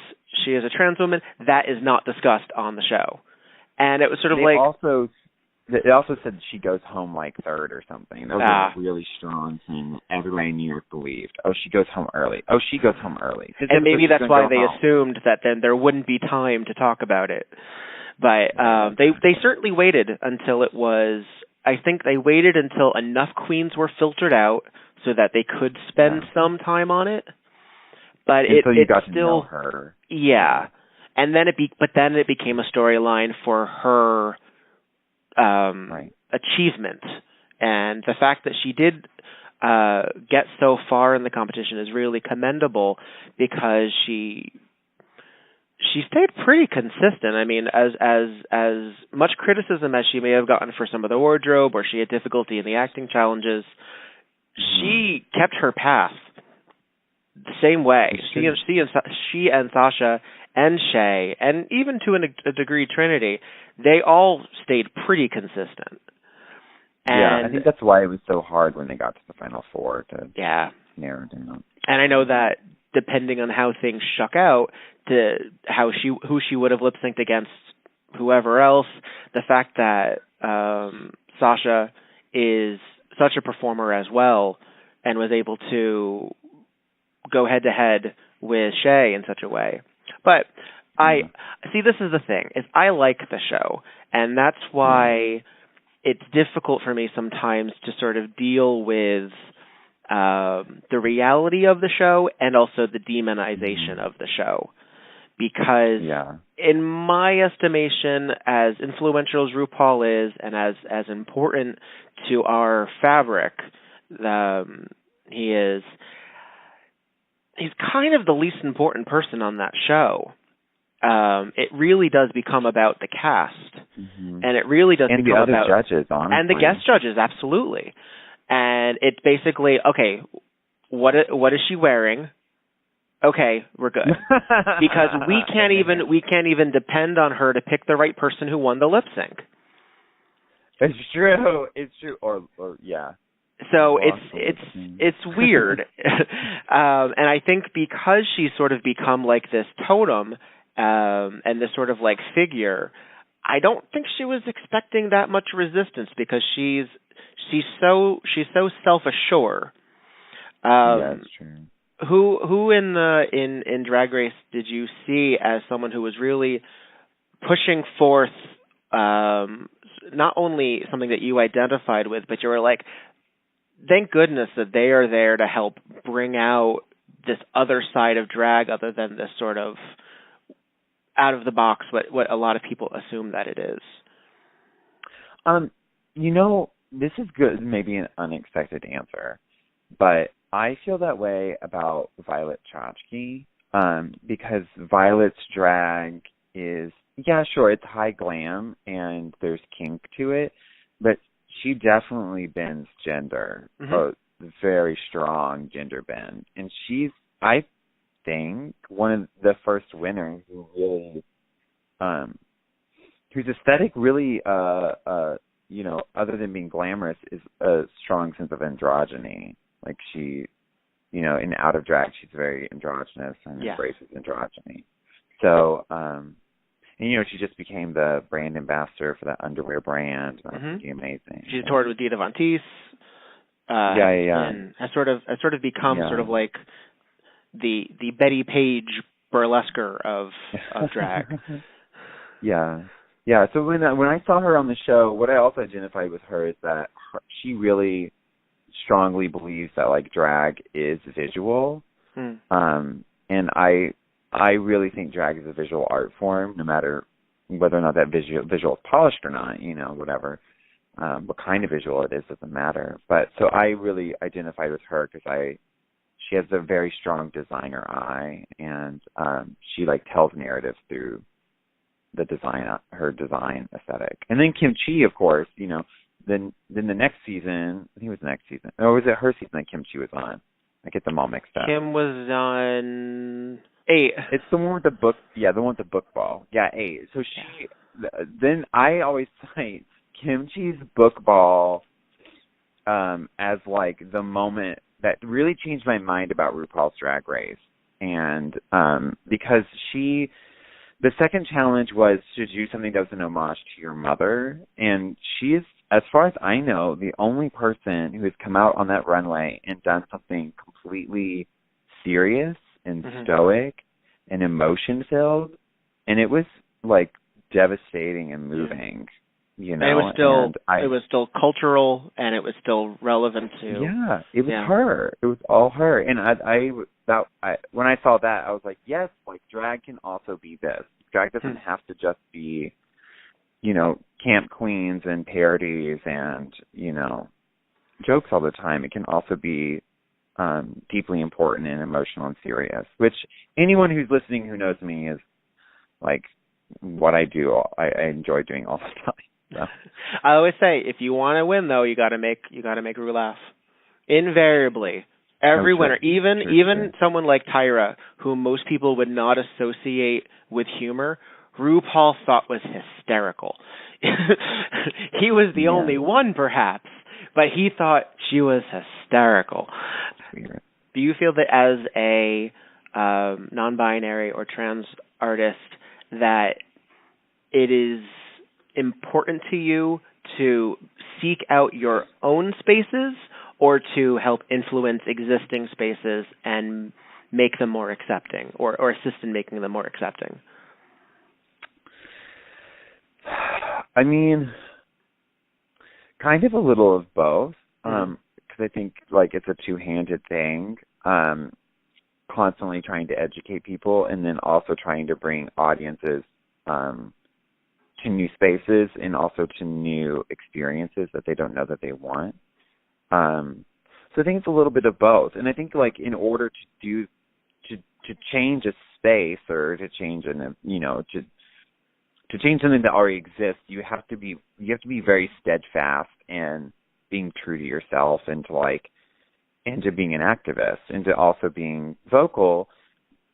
she is a trans woman. That is not discussed on the show. And it was sort of it also said she goes home like third or something. That was a really strong thing that everybody in New York believed. Oh, she goes home early. Oh, she goes home early. And maybe that's why they assumed that then there wouldn't be time to talk about it. But they certainly waited until it was, I think they waited until enough queens were filtered out so that they could spend some time on it. But until you got still, to know her. Yeah. And then it became a storyline for her achievement, and the fact that she did get so far in the competition is really commendable because she stayed pretty consistent. I mean, as much criticism as she may have gotten for some of the wardrobe, or she had difficulty in the acting challenges, she kept her path the same way. She and Sasha and Shay, and even to a degree Trinity, they all stayed pretty consistent. And I think that's why it was so hard when they got to the Final Four to narrow down. And I know that depending on how things shook out, to who she would have lip synced against whoever else, the fact that Sasha is such a performer as well and was able to go head to head with Shay in such a way. But I see, this is the thing, is I like the show, and that's why it's difficult for me sometimes to sort of deal with the reality of the show and also the demonization of the show. Because in my estimation, as influential as RuPaul is and as important to our fabric he's kind of the least important person on that show. It really does become about the cast, and it really does become about the other judges, honestly, and the guest judges, absolutely. And it's basically, okay, what is she wearing? Okay, we're good, because we can't even depend on her to pick the right person who won the lip sync. It's true. It's true. Or yeah. So it's weird, and I think because she's sort of become like this totem and this sort of like figure, I don't think she was expecting that much resistance because she's so self-assured. Yeah, that's true. Who in Drag Race did you see as someone who was really pushing forth not only something that you identified with, but you were like, thank goodness that they are there to help bring out this other side of drag other than this sort of out of the box what a lot of people assume that it is? This is good, maybe an unexpected answer, but I feel that way about Violet Chachki because Violet's drag is, it's high glam and there's kink to it, but she definitely bends gender, a very strong gender bend. And she's, I think, one of the first winners who really, whose aesthetic really, other than being glamorous, is a strong sense of androgyny. Like she, in out of drag, she's very androgynous and embraces androgyny. So, and, she just became the brand ambassador for that underwear brand. That's pretty amazing. She's toured with Dita Von Teese. And has sort of become sort of like the Betty Page burlesquer of drag. Yeah. So when I saw her on the show, what I also identified with her is that she really strongly believes that like drag is visual. And I really think drag is a visual art form, no matter whether or not that visual is polished or not, whatever. What kind of visual it is doesn't matter. But so I really identified with her because she has a very strong designer eye, and she like tells narratives through the design, her design aesthetic. And then Kim Chi, of course, you know, then the next season, I think it was the next season, or was it her season that Kim Chi was on? I get them all mixed up. Kim was on 8. It's the one with the book, the one with the book ball. Yeah, 8. So then I always cite Kim Chi's book ball as like the moment that really changed my mind about RuPaul's Drag Race. And because the second challenge was to do something that was an homage to your mother. And she is, as far as I know, the only person who has come out on that runway and done something completely serious and stoic and emotion-filled. And it was, like, devastating and moving, you know. It was still cultural, and it was still relevant to... Yeah, it was her. It was all her. And when I saw that, I was like, yes, like, drag can also be this. Drag doesn't have to just be, you know, camp queens and parodies and, you know, jokes all the time. It can also be deeply important and emotional and serious, which anyone who's listening who knows me is like what I do. I enjoy doing all the time. So. I always say, if you want to win, though, you got to make Ru laugh. Invariably, every winner, even someone like Tyra, who most people would not associate with humor, RuPaul thought was hysterical. He was the only one, perhaps, but he thought she was hysterical. Do you feel that as a non-binary or trans artist that it is important to you to seek out your own spaces or to help influence existing spaces and make them more accepting or assist in making them more accepting? I mean, kind of a little of both, because I think, like, it's a two-handed thing, constantly trying to educate people and then also trying to bring audiences to new spaces and also to new experiences that they don't know that they want. So I think it's a little bit of both. And I think, like, in order to change a space or to change to change something that already exists, you have to be very steadfast and being true to yourself and to being an activist and to also being vocal.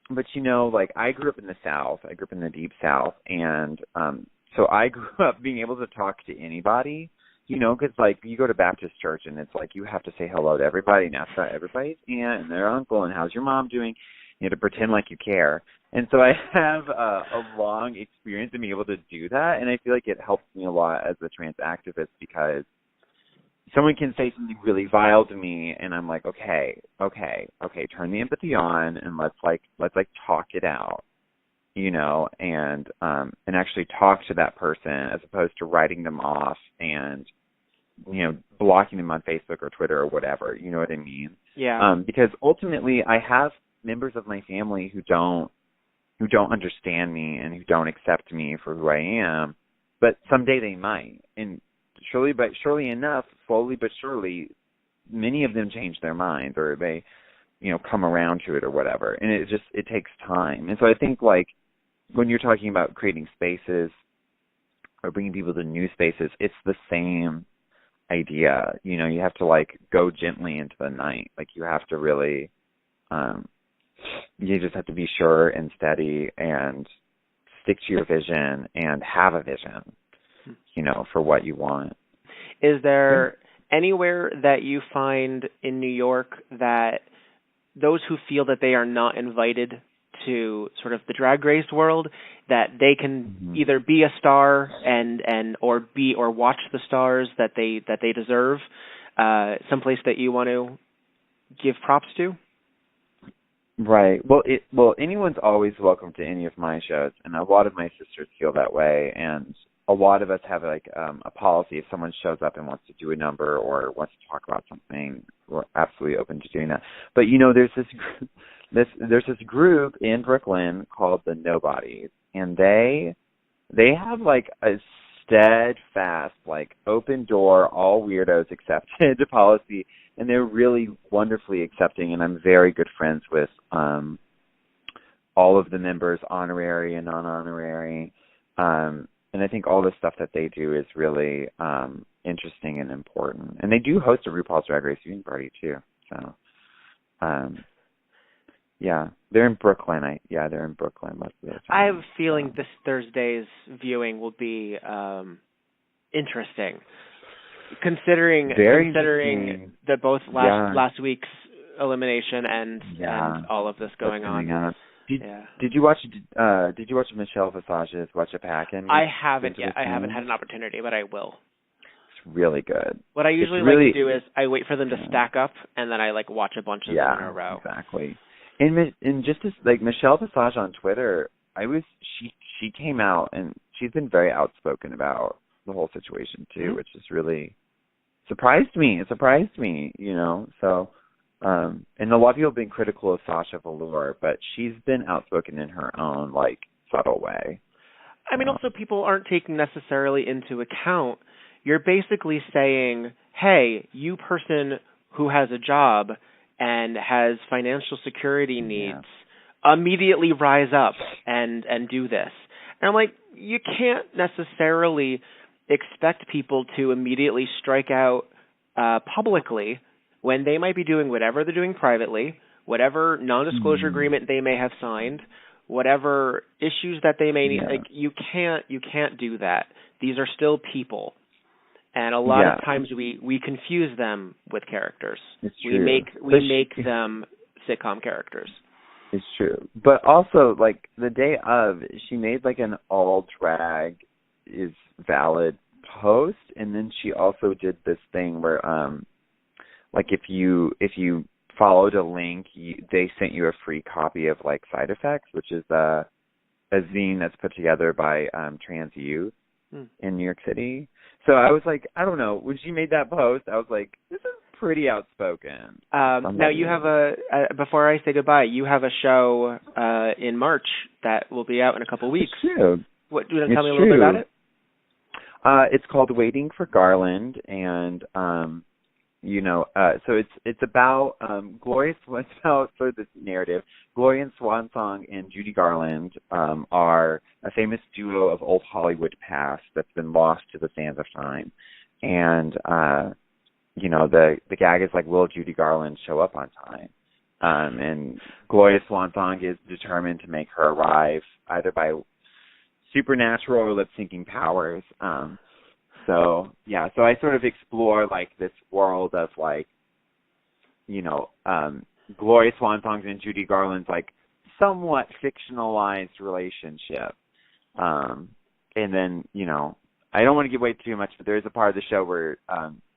But, you know, like, I grew up in the South. I grew up in the Deep South. And so I grew up being able to talk to anybody, you know, because, like, you go to Baptist church and it's like you have to say hello to everybody and ask about everybody's aunt and their uncle and how's your mom doing. You know, to pretend like you care. And so I have a long experience in being able to do that. And I feel like it helps me a lot as a trans activist because someone can say something really vile to me and I'm like, okay, turn the empathy on and let's talk it out, you know, and actually talk to that person as opposed to writing them off and, you know, blocking them on Facebook or Twitter or whatever, you know what I mean? Yeah. Because ultimately I have members of my family who don't understand me and who don't accept me for who I am, but someday they might. And surely enough, slowly but surely, many of them change their minds or they, you know, come around to it or whatever. And it takes time. And so I think, like, when you're talking about creating spaces or bringing people to new spaces, it's the same idea. You know, you have to, like, go gently into the night. Like, you have to really, you just have to be sure and steady and stick to your vision and have a vision, you know, for what you want. Is there anywhere that you find in New York that those who feel that they are not invited to sort of the Drag Race world, that they can either be a star or watch the stars that they deserve, someplace that you want to give props to? Right. Well, anyone's always welcome to any of my shows, and a lot of my sisters feel that way, and a lot of us have, like, a policy. If someone shows up and wants to do a number or wants to talk about something, we're absolutely open to doing that. But, you know, there's this group in Brooklyn called the Nobodies, and they have, like, a steadfast, like, open door, all weirdos accepted policy. And they're really wonderfully accepting, and I'm very good friends with all of the members, honorary and non-honorary. And I think all the stuff that they do is really interesting and important. And they do host a RuPaul's Drag Race viewing party too. So, yeah, they're in Brooklyn. They're in Brooklyn most of the time. I have a feeling this Thursday's viewing will be interesting, considering that both last week's elimination and all of this going on. Did you watch Michelle Visage's Watch It Pack? I haven't yet. I haven't had an opportunity, but I will. It's really good. What I usually like to do is I wait for them to stack up, and then I watch a bunch of them in a row. Exactly. And just as Michelle Visage on Twitter, she came out and she's been very outspoken about the whole situation too, which just really surprised me. It surprised me, So. And a lot of people have been critical of Sasha Velour, but she's been outspoken in her own, subtle way. I mean, also people aren't taking necessarily into account, you're basically saying, hey, you person who has a job and has financial security needs, immediately rise up and do this. And I'm like, you can't necessarily expect people to immediately strike out publicly when they might be doing whatever they're doing privately, whatever non-disclosure agreement they may have signed, whatever issues that they may need. You can't do that. These are still people. And a lot of times we confuse them with characters. It's true. We make them sitcom characters. It's true. But also, the day of, she made, an all drag is valid post, and then she also did this thing where, if you followed a link, they sent you a free copy of, Side Effects, which is a zine that's put together by trans youth in New York City. So I was like, I don't know. When she made that post, I was like, this is pretty outspoken. Now you have before I say goodbye, you have a show in March that will be out in a couple weeks. It's true. What, do you want to tell me a little bit about it? It's called Waiting for Garland, and so it's about Gloria. It's about sort of this narrative. Gloria Swansong and Judy Garland are a famous duo of old Hollywood past that's been lost to the sands of time, and the gag is will Judy Garland show up on time? And Gloria Swansong is determined to make her arrive either by supernatural or lip syncing powers. So I sort of explore this world of Gloria Swansong's and Judy Garland's somewhat fictionalized relationship. And then, I don't want to give away too much, but there is a part of the show where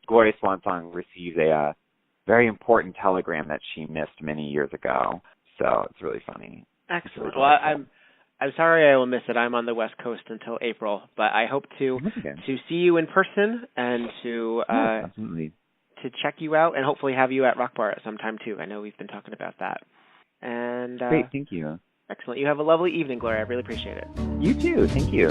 Gloria Swansong receives a very important telegram that she missed many years ago. So it's really funny. Excellent. Well, I'm sorry I will miss it. I'm on the West Coast until April, but I hope to see you in person and to check you out and hopefully have you at Rock Bar at some time too. I know we've been talking about that. And great, thank you. Excellent. You have a lovely evening, Gloria. I really appreciate it. You too. Thank you.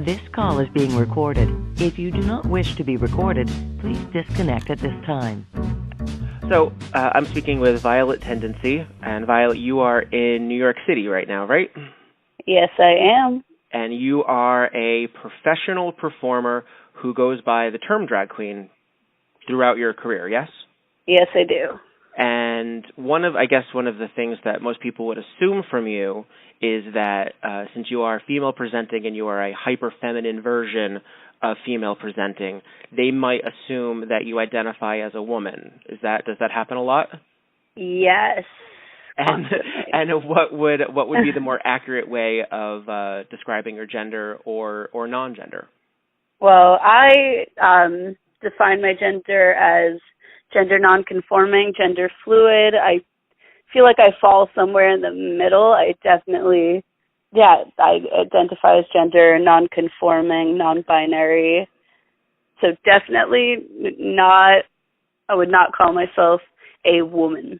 This call is being recorded. If you do not wish to be recorded, please disconnect at this time. So, I'm speaking with Violet Tendency, and Violet, you are in New York City right now, right? Yes, I am. And you are a professional performer who goes by the term drag queen throughout your career, yes? Yes, I do. And one of the things that most people would assume from you is that since you are female presenting and you are a hyper feminine version of female presenting, they might assume that you identify as a woman. Does that happen a lot? Yes. And what would be the more accurate way of describing your gender or non-gender? Well, I define my gender as gender non-conforming, gender fluid. I feel like I fall somewhere in the middle. I identify as gender non-conforming, non-binary. So definitely I would not call myself a woman.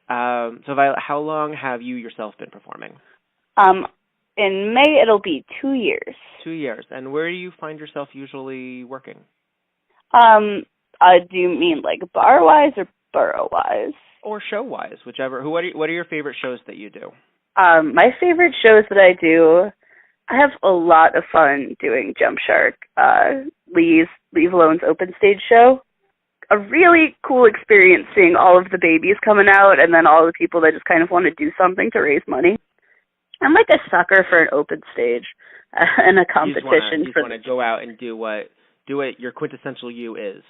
So Violet, how long have you yourself been performing? In May, it'll be 2 years. 2 years. And where do you find yourself usually working? Do you mean like bar-wise or borough-wise? Or show-wise, whichever. What are your favorite shows that you do? My favorite shows that I do, I have a lot of fun doing Jump Shark, Leave Alone's open stage show. A really cool experience seeing all of the babies coming out and then all the people that just kind of want to do something to raise money. I'm like a sucker for an open stage and a competition. You just want to go out and do what your quintessential you is.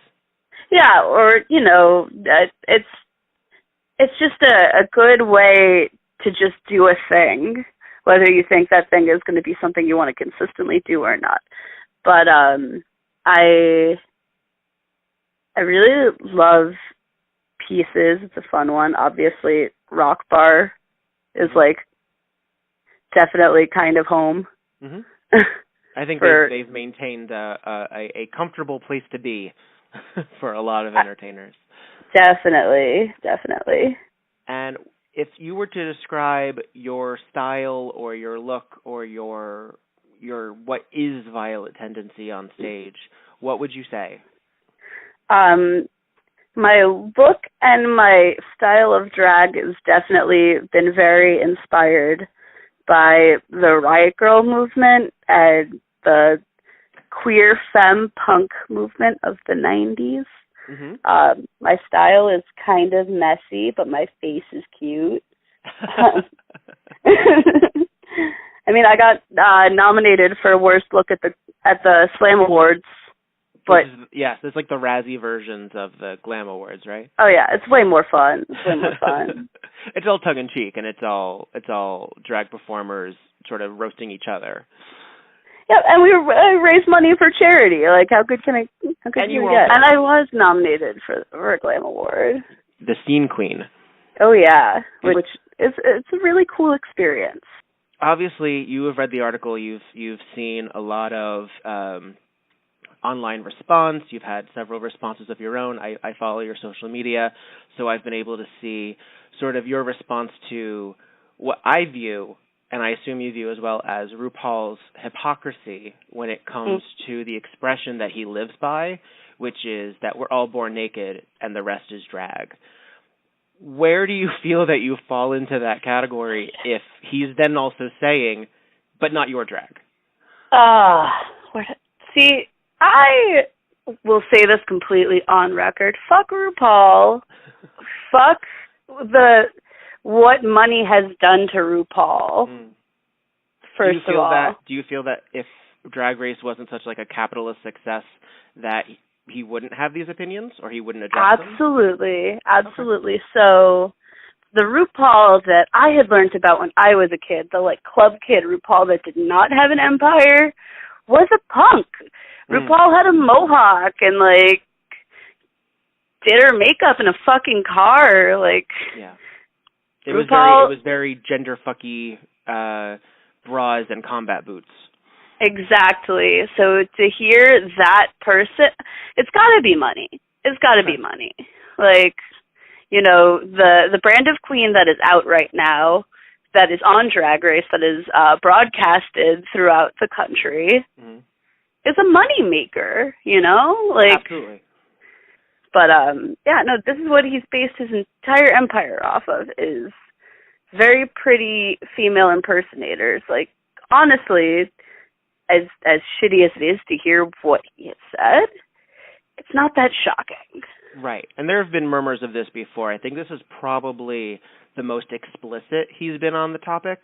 Yeah, or, you know, it's just a good way to just do a thing, whether you think that thing is going to be something you want to consistently do or not. But I really love Pieces. It's a fun one. Obviously, Rock Bar is like definitely kind of home. Mm-hmm. I think they've maintained a comfortable place to be for a lot of entertainers. Definitely. And if you were to describe your style or your look or your what is Violet tendency on stage, what would you say? My look and my style of drag has definitely been very inspired by the Riot Girl movement and the queer femme punk movement of the 90s. Mm-hmm. My style is kind of messy, but my face is cute. I mean, I got nominated for worst look at the Slam Awards. But yes, it's like the Razzie versions of the Glam Awards, right? Oh yeah, it's way more fun. It's all tongue in cheek, and it's all drag performers sort of roasting each other. Yeah, and we raise money for charity. Like, how good can you get? And I was nominated for a Glam Award. The Scene Queen. Oh yeah, which it's a really cool experience. Obviously, you have read the article. You've seen a lot of online response. You've had several responses of your own. I follow your social media, so I've been able to see sort of your response to what I view, and I assume you view as well, as RuPaul's hypocrisy when it comes to the expression that he lives by, which is that we're all born naked and the rest is drag. Where do you feel that you fall into that category if he's then also saying, but not your drag? See, I will say this completely on record. Fuck RuPaul. Fuck what money has done to RuPaul. First of all. Do you feel that if Drag Race wasn't such like a capitalist success that he wouldn't have these opinions or he wouldn't address them? Absolutely. Okay. So the RuPaul that I had learned about when I was a kid, the like club kid RuPaul that did not have an empire, was a punk. RuPaul had a mohawk and like did her makeup in a fucking car. Like, yeah, it was very gender fucky bras and combat boots. Exactly. So to hear that person, it's got to be money. It's got to be money. Like, you know, the brand of queen that is out right now, that is on Drag Race, that is broadcasted throughout the country, is a money maker, you know? Like, absolutely. But, yeah, no, this is what he's based his entire empire off of, is very pretty female impersonators. Like, honestly, as shitty as it is to hear what he has said, it's not that shocking. Right. And there have been murmurs of this before. I think this is probably the most explicit he's been on the topic.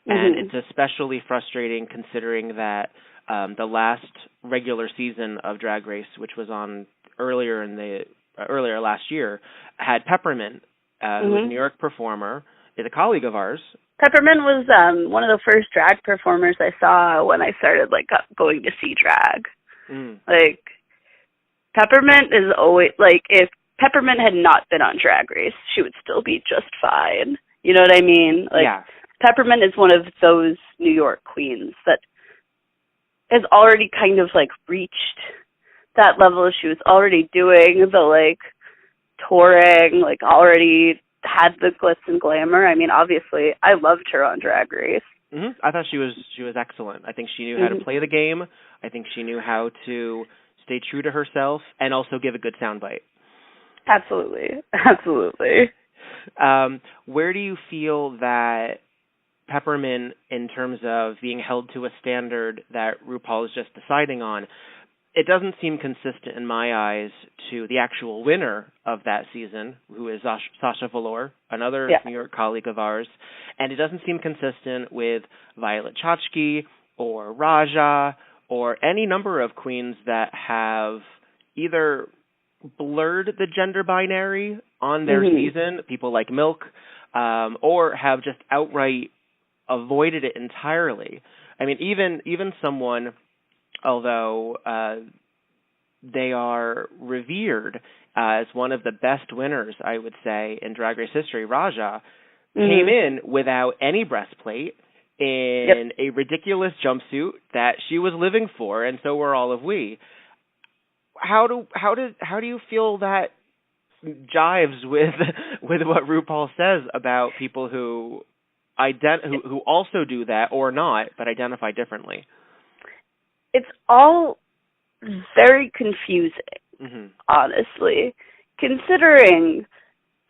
And it's especially frustrating considering that the last regular season of Drag Race, which was on earlier last year, had Peppermint, who is a New York performer, is a colleague of ours. Peppermint was one of the first drag performers I saw when I started like going to see drag. Like, Peppermint is always like, if Peppermint had not been on Drag Race, she would still be just fine. You know what I mean? Like, yeah. Peppermint is one of those New York queens that has already kind of like reached that level. She was already doing the like touring, like already had the glitz and glamour. I mean, obviously, I loved her on Drag Race. Mm-hmm. I thought she was excellent. I think she knew how to play the game. I think she knew how to stay true to herself and also give a good soundbite. Absolutely. Absolutely. Where do you feel that Peppermint, in terms of being held to a standard that RuPaul is just deciding on, it doesn't seem consistent in my eyes to the actual winner of that season, who is Sasha Velour, another New York colleague of ours, and it doesn't seem consistent with Violet Chachki or Raja or any number of queens that have either blurred the gender binary on their season, people like Milk, or have just outright avoided it entirely. I mean, even someone, although they are revered as one of the best winners, I would say, in Drag Race history, Raja, came in without any breastplate in a ridiculous jumpsuit that she was living for, and so were all of we. How do you feel that jives with what RuPaul says about people who also do that or not, but identify differently? It's all very confusing, honestly, considering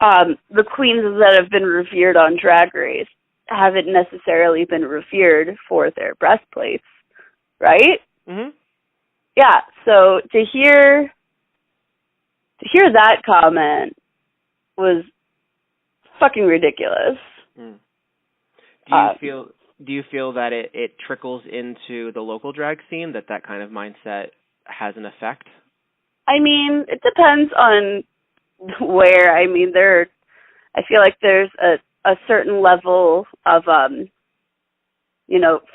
the queens that have been revered on Drag Race haven't necessarily been revered for their breastplates, right? Yeah, so to hear that comment was fucking ridiculous. Do you feel that it trickles into the local drag scene, that kind of mindset has an effect? I mean, it depends on where. I mean, I feel like there's a certain level of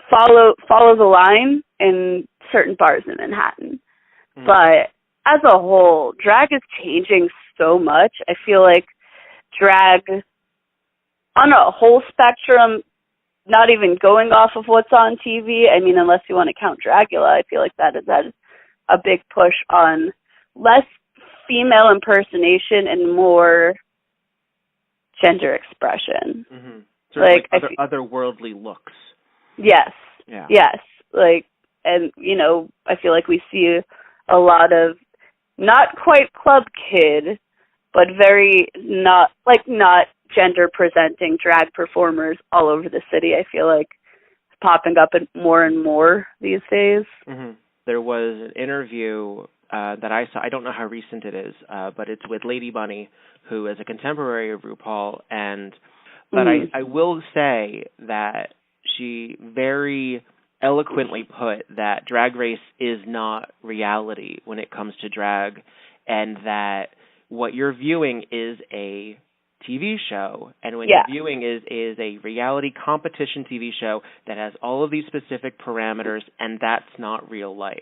follow the line in certain bars in Manhattan. But as a whole, drag is changing so much. I feel like drag on a whole spectrum, not even going off of what's on TV. I mean, unless you want to count Dragula, I feel like that is a big push on less female impersonation and more gender expression. Sort of like otherworldly looks. Yes. Yeah. Yes. Like, and, I feel like we see a lot of not quite club kid, but very not gender presenting drag performers all over the city. I feel like it's popping up more and more these days. There was an interview that I saw. I don't know how recent it is, but it's with Lady Bunny, who is a contemporary of RuPaul, but I will say that she very eloquently put that Drag Race is not reality when it comes to drag, and that what you're viewing is a TV show, and what you're viewing is a reality competition TV show that has all of these specific parameters, and that's not real life.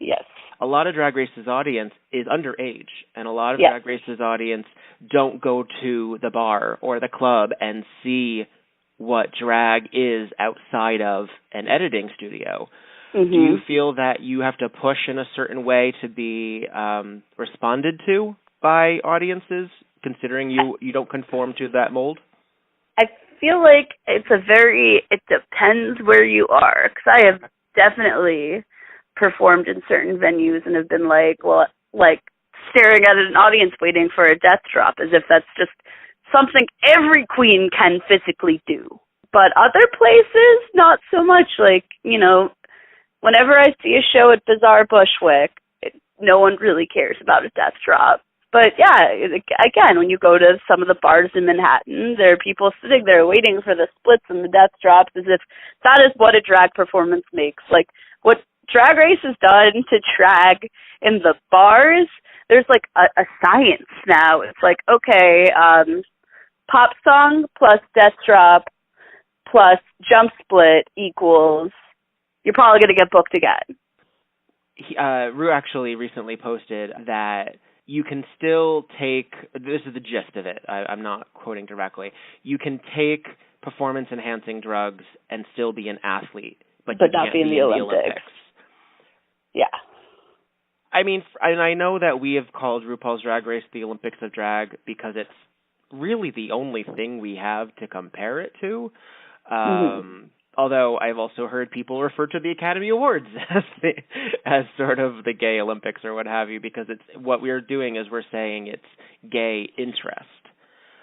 Yes. A lot of Drag Race's audience is underage, and a lot of Drag Race's audience don't go to the bar or the club and see what drag is outside of an editing studio. Do you feel that you have to push in a certain way to be responded to by audiences, considering you don't conform to that mold? I feel like it depends where you are, because I have definitely performed in certain venues and have been like staring at an audience waiting for a death drop, as if that's just something every queen can physically do. But other places, not so much. Like, whenever I see a show at Bazaar Bushwick, no one really cares about a death drop. But yeah, again, when you go to some of the bars in Manhattan, there are people sitting there waiting for the splits and the death drops, as if that is what a drag performance makes. Like, what Drag Race has done to drag in the bars, there's like a science now. It's like, okay, pop song plus death drop plus jump split equals, you're probably going to get booked again. Rue actually recently posted that you can still take, this is the gist of it, I'm not quoting directly, you can take performance-enhancing drugs and still be an athlete, but you not can't be in the Olympics. Yeah. I mean, and I know that we have called RuPaul's Drag Race the Olympics of drag because it's really the only thing we have to compare it to. Although I've also heard people refer to the Academy Awards as sort of the gay Olympics or what have you, because it's what we're doing is we're saying it's gay interest.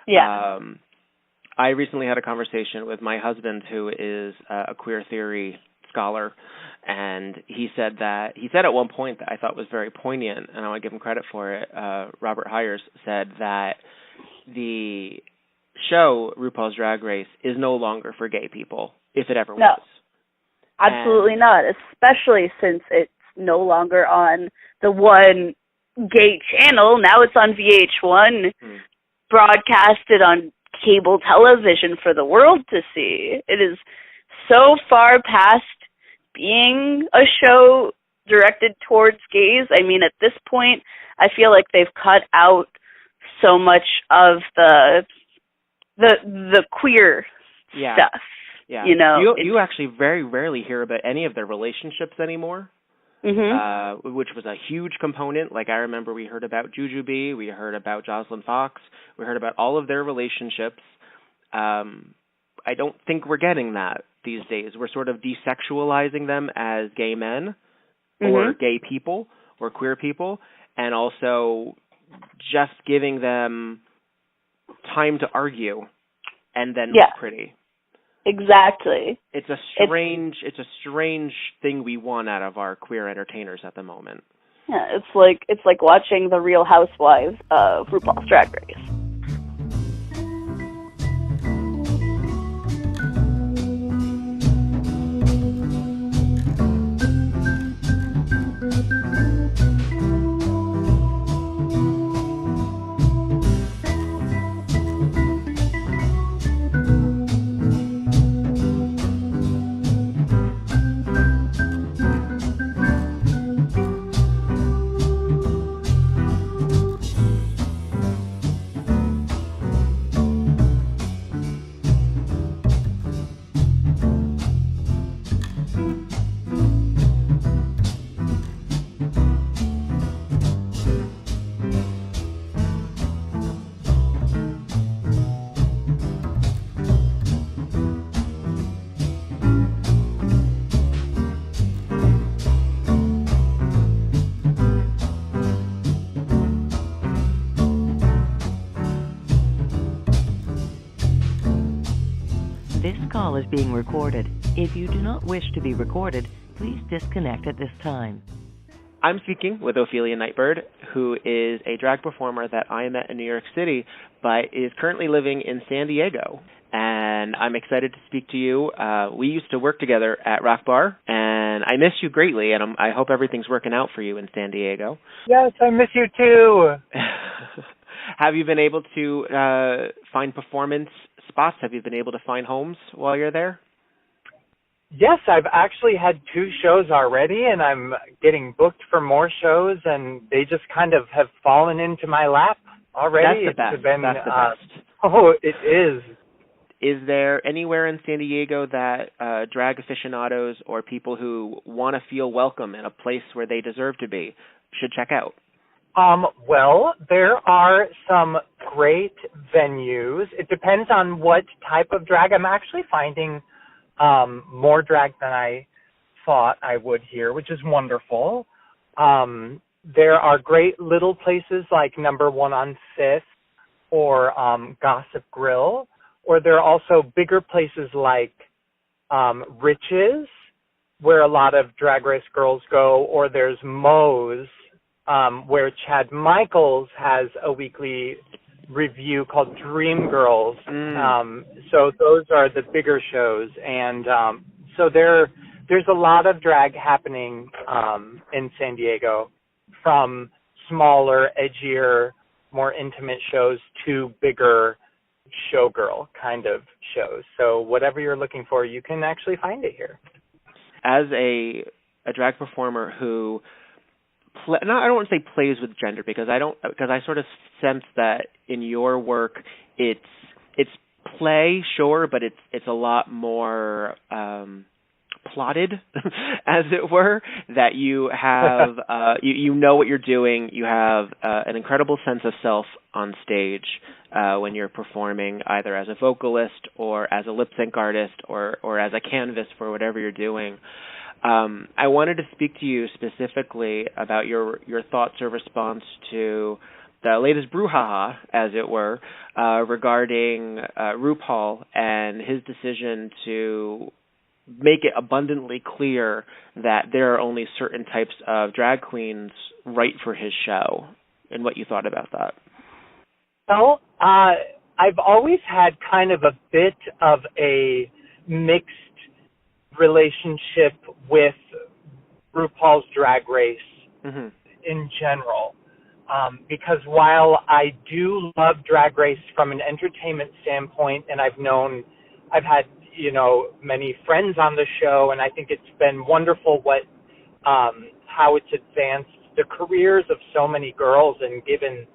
Yeah. I recently had a conversation with my husband, who is a queer theory scholar, and he said at one point that I thought was very poignant, and I want to give him credit for it. Robert Hires said that the show RuPaul's Drag Race is no longer for gay people, if it ever was. Absolutely not, especially since it's no longer on the one gay channel. Now it's on VH1, broadcasted on cable television for the world to see. It is so far past being a show directed towards gays. I mean, at this point, I feel like they've cut out so much of the queer stuff. Yeah. You know, you actually very rarely hear about any of their relationships anymore. Which was a huge component. Like, I remember we heard about Jujubee, we heard about Jocelyn Fox, we heard about all of their relationships. I don't think we're getting that these days. We're sort of desexualizing them as gay men or gay people or queer people, and also just giving them time to argue and then look pretty. Exactly. It's a strange thing we want out of our queer entertainers at the moment. Yeah, it's like watching the Real Housewives of RuPaul's Drag Race. This call is being recorded. If you do not wish to be recorded, please disconnect at this time. I'm speaking with Ophelia Nightbird, who is a drag performer that I met in New York City, but is currently living in San Diego. And I'm excited to speak to you. We used to work together at Rock Bar, and I miss you greatly, and I hope everything's working out for you in San Diego. Yes, I miss you too. Have you been able to find performance spots? Have you been able to find homes while you're there? Yes, I've actually had 2 shows already, and I'm getting booked for more shows, and they just kind of have fallen into my lap already. That's the best. That's the best. Oh, it is. Is there anywhere in San Diego that drag aficionados or people who want to feel welcome in a place where they deserve to be should check out? Well, there are some great venues. It depends on what type of drag. I'm actually finding more drag than I thought I would here, which is wonderful. There are great little places like Number 1 on 5th or Gossip Grill, or there are also bigger places like Riches, where a lot of Drag Race girls go, or there's Moe's, where Chad Michaels has a weekly review called Dream Girls. So those are the bigger shows, and so there's a lot of drag happening in San Diego, from smaller, edgier, more intimate shows to bigger showgirl kind of shows. So whatever you're looking for, you can actually find it here. As a drag performer who I don't want to say plays with gender, because I sort of sense that in your work it's play, sure, but it's a lot more plotted, as it were, that you have, you know what you're doing. You have an incredible sense of self on stage when you're performing, either as a vocalist or as a lip sync artist or as a canvas for whatever you're doing. I wanted to speak to you specifically about your thoughts or response to the latest brouhaha, as it were, regarding RuPaul and his decision to make it abundantly clear that there are only certain types of drag queens right for his show, and what you thought about that. Well, I've always had kind of a bit of a mixed relationship with RuPaul's Drag Race in general. Because while I do love Drag Race from an entertainment standpoint, and I've had, many friends on the show, and I think it's been wonderful how it's advanced the careers of so many girls and given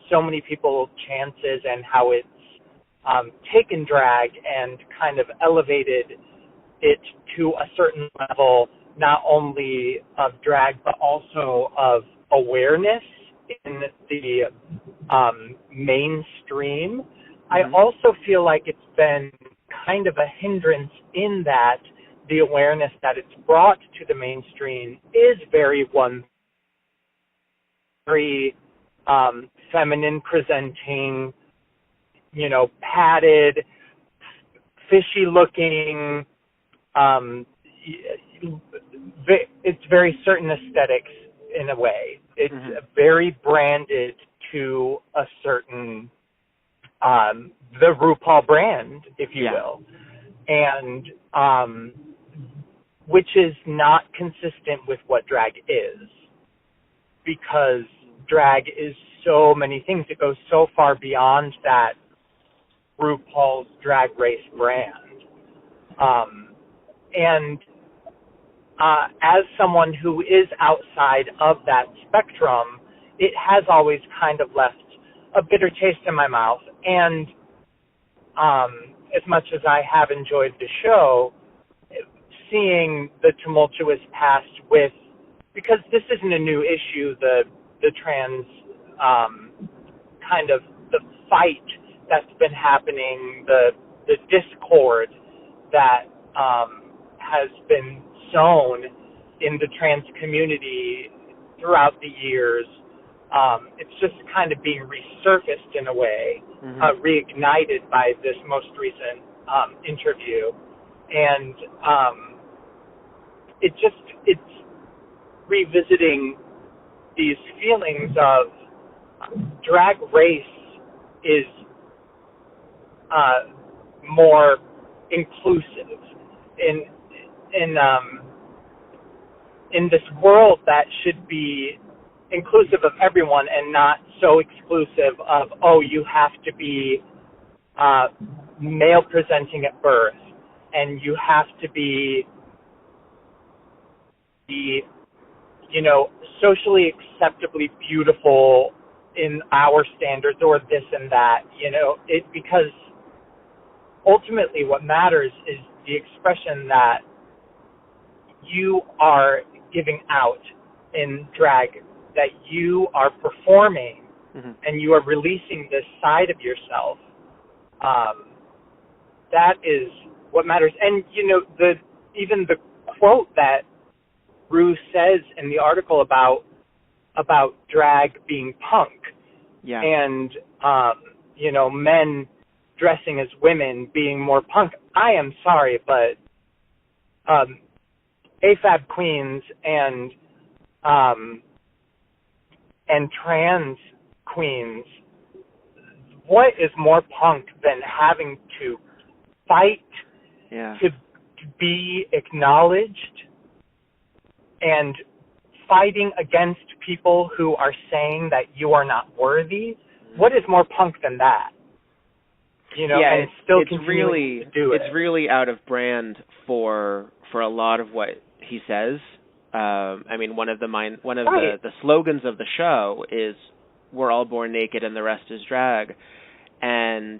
so many people chances, and how it's taken drag and kind of elevated it to a certain level, not only of drag, but also of awareness in the mainstream. I also feel like it's been kind of a hindrance in that the awareness that it's brought to the mainstream is very feminine presenting, padded, fishy looking, it's very certain aesthetics in a way. It's very branded to a certain, the RuPaul brand, if you will. And, which is not consistent with what drag is. Because drag is so many things. It goes so far beyond that RuPaul's Drag Race brand. As someone who is outside of that spectrum, it has always kind of left a bitter taste in my mouth. And as much as I have enjoyed the show, seeing the tumultuous past because this isn't a new issue, the trans kind of the fight that's been happening, the discord that has been sown in the trans community throughout the years. It's just kind of being resurfaced in a way, reignited by this most recent interview. And it's revisiting these feelings of Drag Race is more inclusive in this world that should be inclusive of everyone and not so exclusive of, you have to be male presenting at birth and you have to be socially acceptably beautiful in our standards or this and that, because ultimately what matters is the expression that you are giving out in drag, that you are performing and you are releasing this side of yourself. That is what matters. And, even the quote that Rue says in the article about drag being punk and, men dressing as women being more punk. I am sorry, but AFAB queens and trans queens, what is more punk than having to fight to be acknowledged and fighting against people who are saying that you are not worthy? What is more punk than that? And still continuing to do it. It's really out of brand for a lot of what he says. One of the slogans of the show is "We're all born naked and the rest is drag," and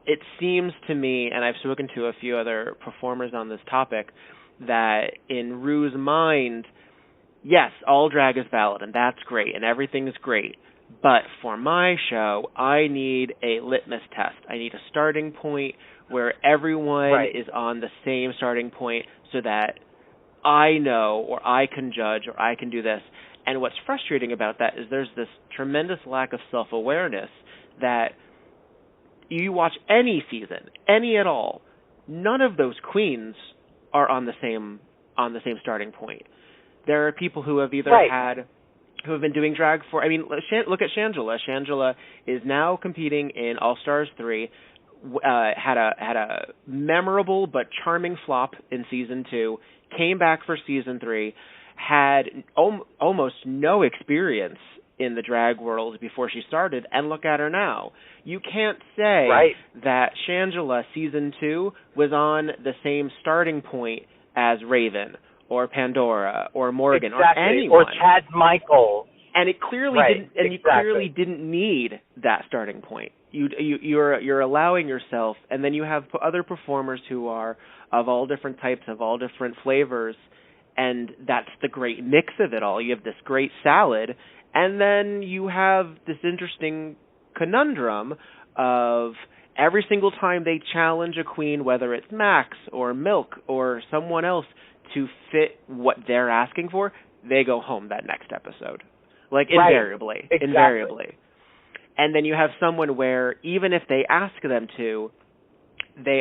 it seems to me, and I've spoken to a few other performers on this topic, that in Rue's mind, yes, all drag is valid, and that's great, and everything is great. But for my show, I need a litmus test. I need a starting point where everyone is on the same starting point so that I know, or I can judge, or I can do this. And what's frustrating about that is there's this tremendous lack of self-awareness that you watch any season, any at all, none of those queens are on the same starting point. There are people who have either who have been doing drag for, I mean, look at Shangela. Shangela is now competing in All Stars 3, had a memorable but charming flop in season 2, came back for season 3, had almost no experience in the drag world before she started, and look at her now. You can't say that Shangela season 2 was on the same starting point as Raven or Pandora or Morgan or anyone, or Chad Michaels. And it clearly didn't. And you clearly didn't need that starting point. You're allowing yourself, and then you have other performers who are of all different types, of all different flavors, and that's the great mix of it all. You have this great salad, and then you have this interesting conundrum of every single time they challenge a queen, whether it's Max or Milk or someone else, to fit what they're asking for, they go home that next episode. Like, invariably. Invariably. And then you have someone where, even if they ask them to,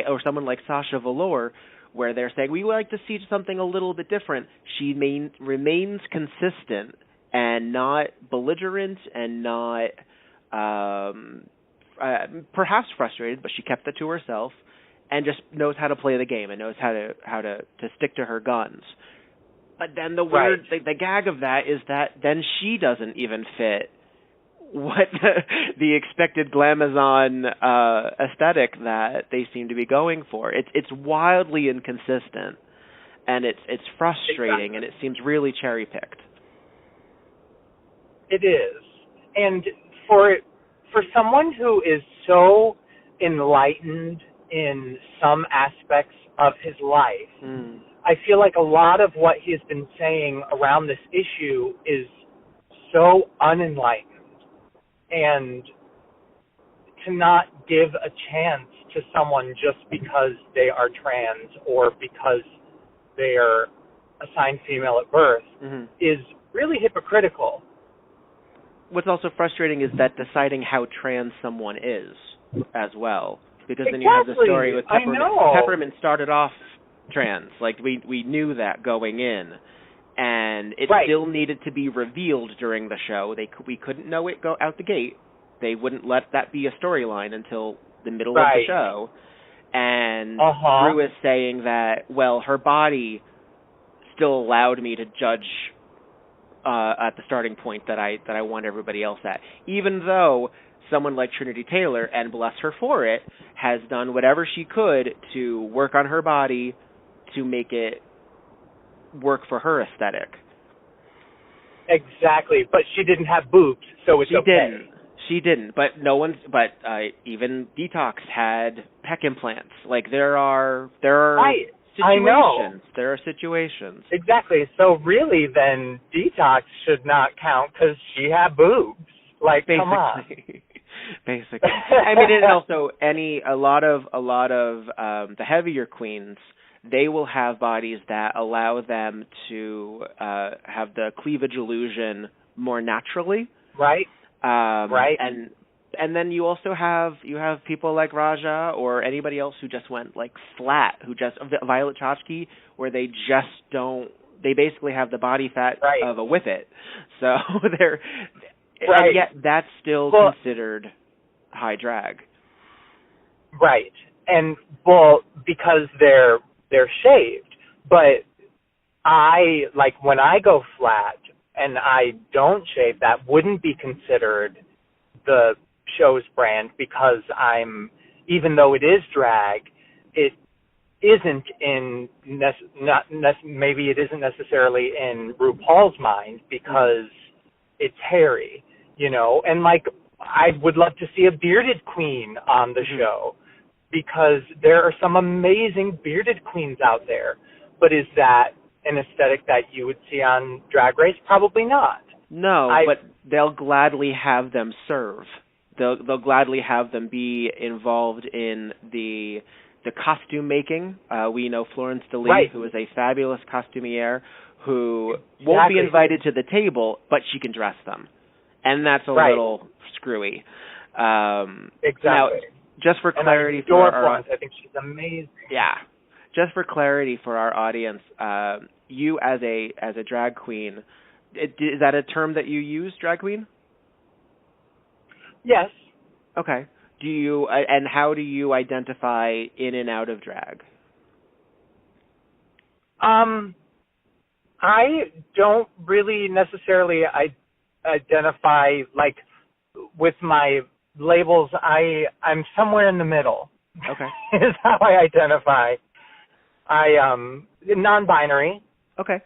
or someone like Sasha Velour, where they're saying, we would like to see something a little bit different, she remains consistent and not belligerent and not perhaps frustrated, but she kept it to herself and just knows how to play the game and knows how to stick to her guns. But then the gag of that is that then she doesn't even fit what the expected glamazon aesthetic that they seem to be going for. It's wildly inconsistent, and it's frustrating, and it seems really cherry picked. It is, and for someone who is so enlightened in some aspects of his life, I feel like a lot of what he's been saying around this issue is so unenlightened. And to not give a chance to someone just because they are trans or because they are assigned female at birth is really hypocritical. What's also frustrating is that deciding how trans someone is as well. Because then you have the story with Peppermint. Peppermint started off trans. Like, we knew that going in. And it still needed to be revealed during the show. We couldn't know it go out the gate. They wouldn't let that be a storyline until the middle of the show. And Drew is saying that, well, her body still allowed me to judge at the starting point that I want everybody else at. Even though someone like Trinity Taylor, and bless her for it, has done whatever she could to work on her body to make it work for her aesthetic. Exactly, but she didn't have boobs, so it's okay. She didn't. But even Detox had pec implants. Like, there are situations. I know. There are situations. Exactly. So really, then Detox should not count because she had boobs. Like, basically. Come on. Basically. I mean, and also a lot of the heavier queens, they will have bodies that allow them to have the cleavage illusion more naturally. Right. And then you also have people like Raja or anybody else who just went like flat, Violet Chachki, where they basically have the body fat of a whippet. So they're and yet that's still considered high drag. Right. And because they're shaved, but when I go flat and I don't shave, that wouldn't be considered the show's brand because even though it is drag, it isn't maybe it isn't necessarily in RuPaul's mind because it's hairy, and I would love to see a bearded queen on the show because there are some amazing bearded queens out there, but is that an aesthetic that you would see on Drag Race? Probably not. No, but they'll gladly have them serve. They'll gladly have them be involved in the costume making. We know Florence DeLee, right. who is a fabulous costumier, who won't be invited to the table, but she can dress them, and that's a little screwy. Exactly. Now, just for clarity for our, I think she's amazing. Yeah. Just for clarity for our audience, you as a drag queen, is that a term that you use, drag queen? Yes. Okay. Do you and how do you identify in and out of drag? I don't really necessarily identify like with my labels. I'm somewhere in the middle. Okay. Is how I identify. Non-binary. Okay.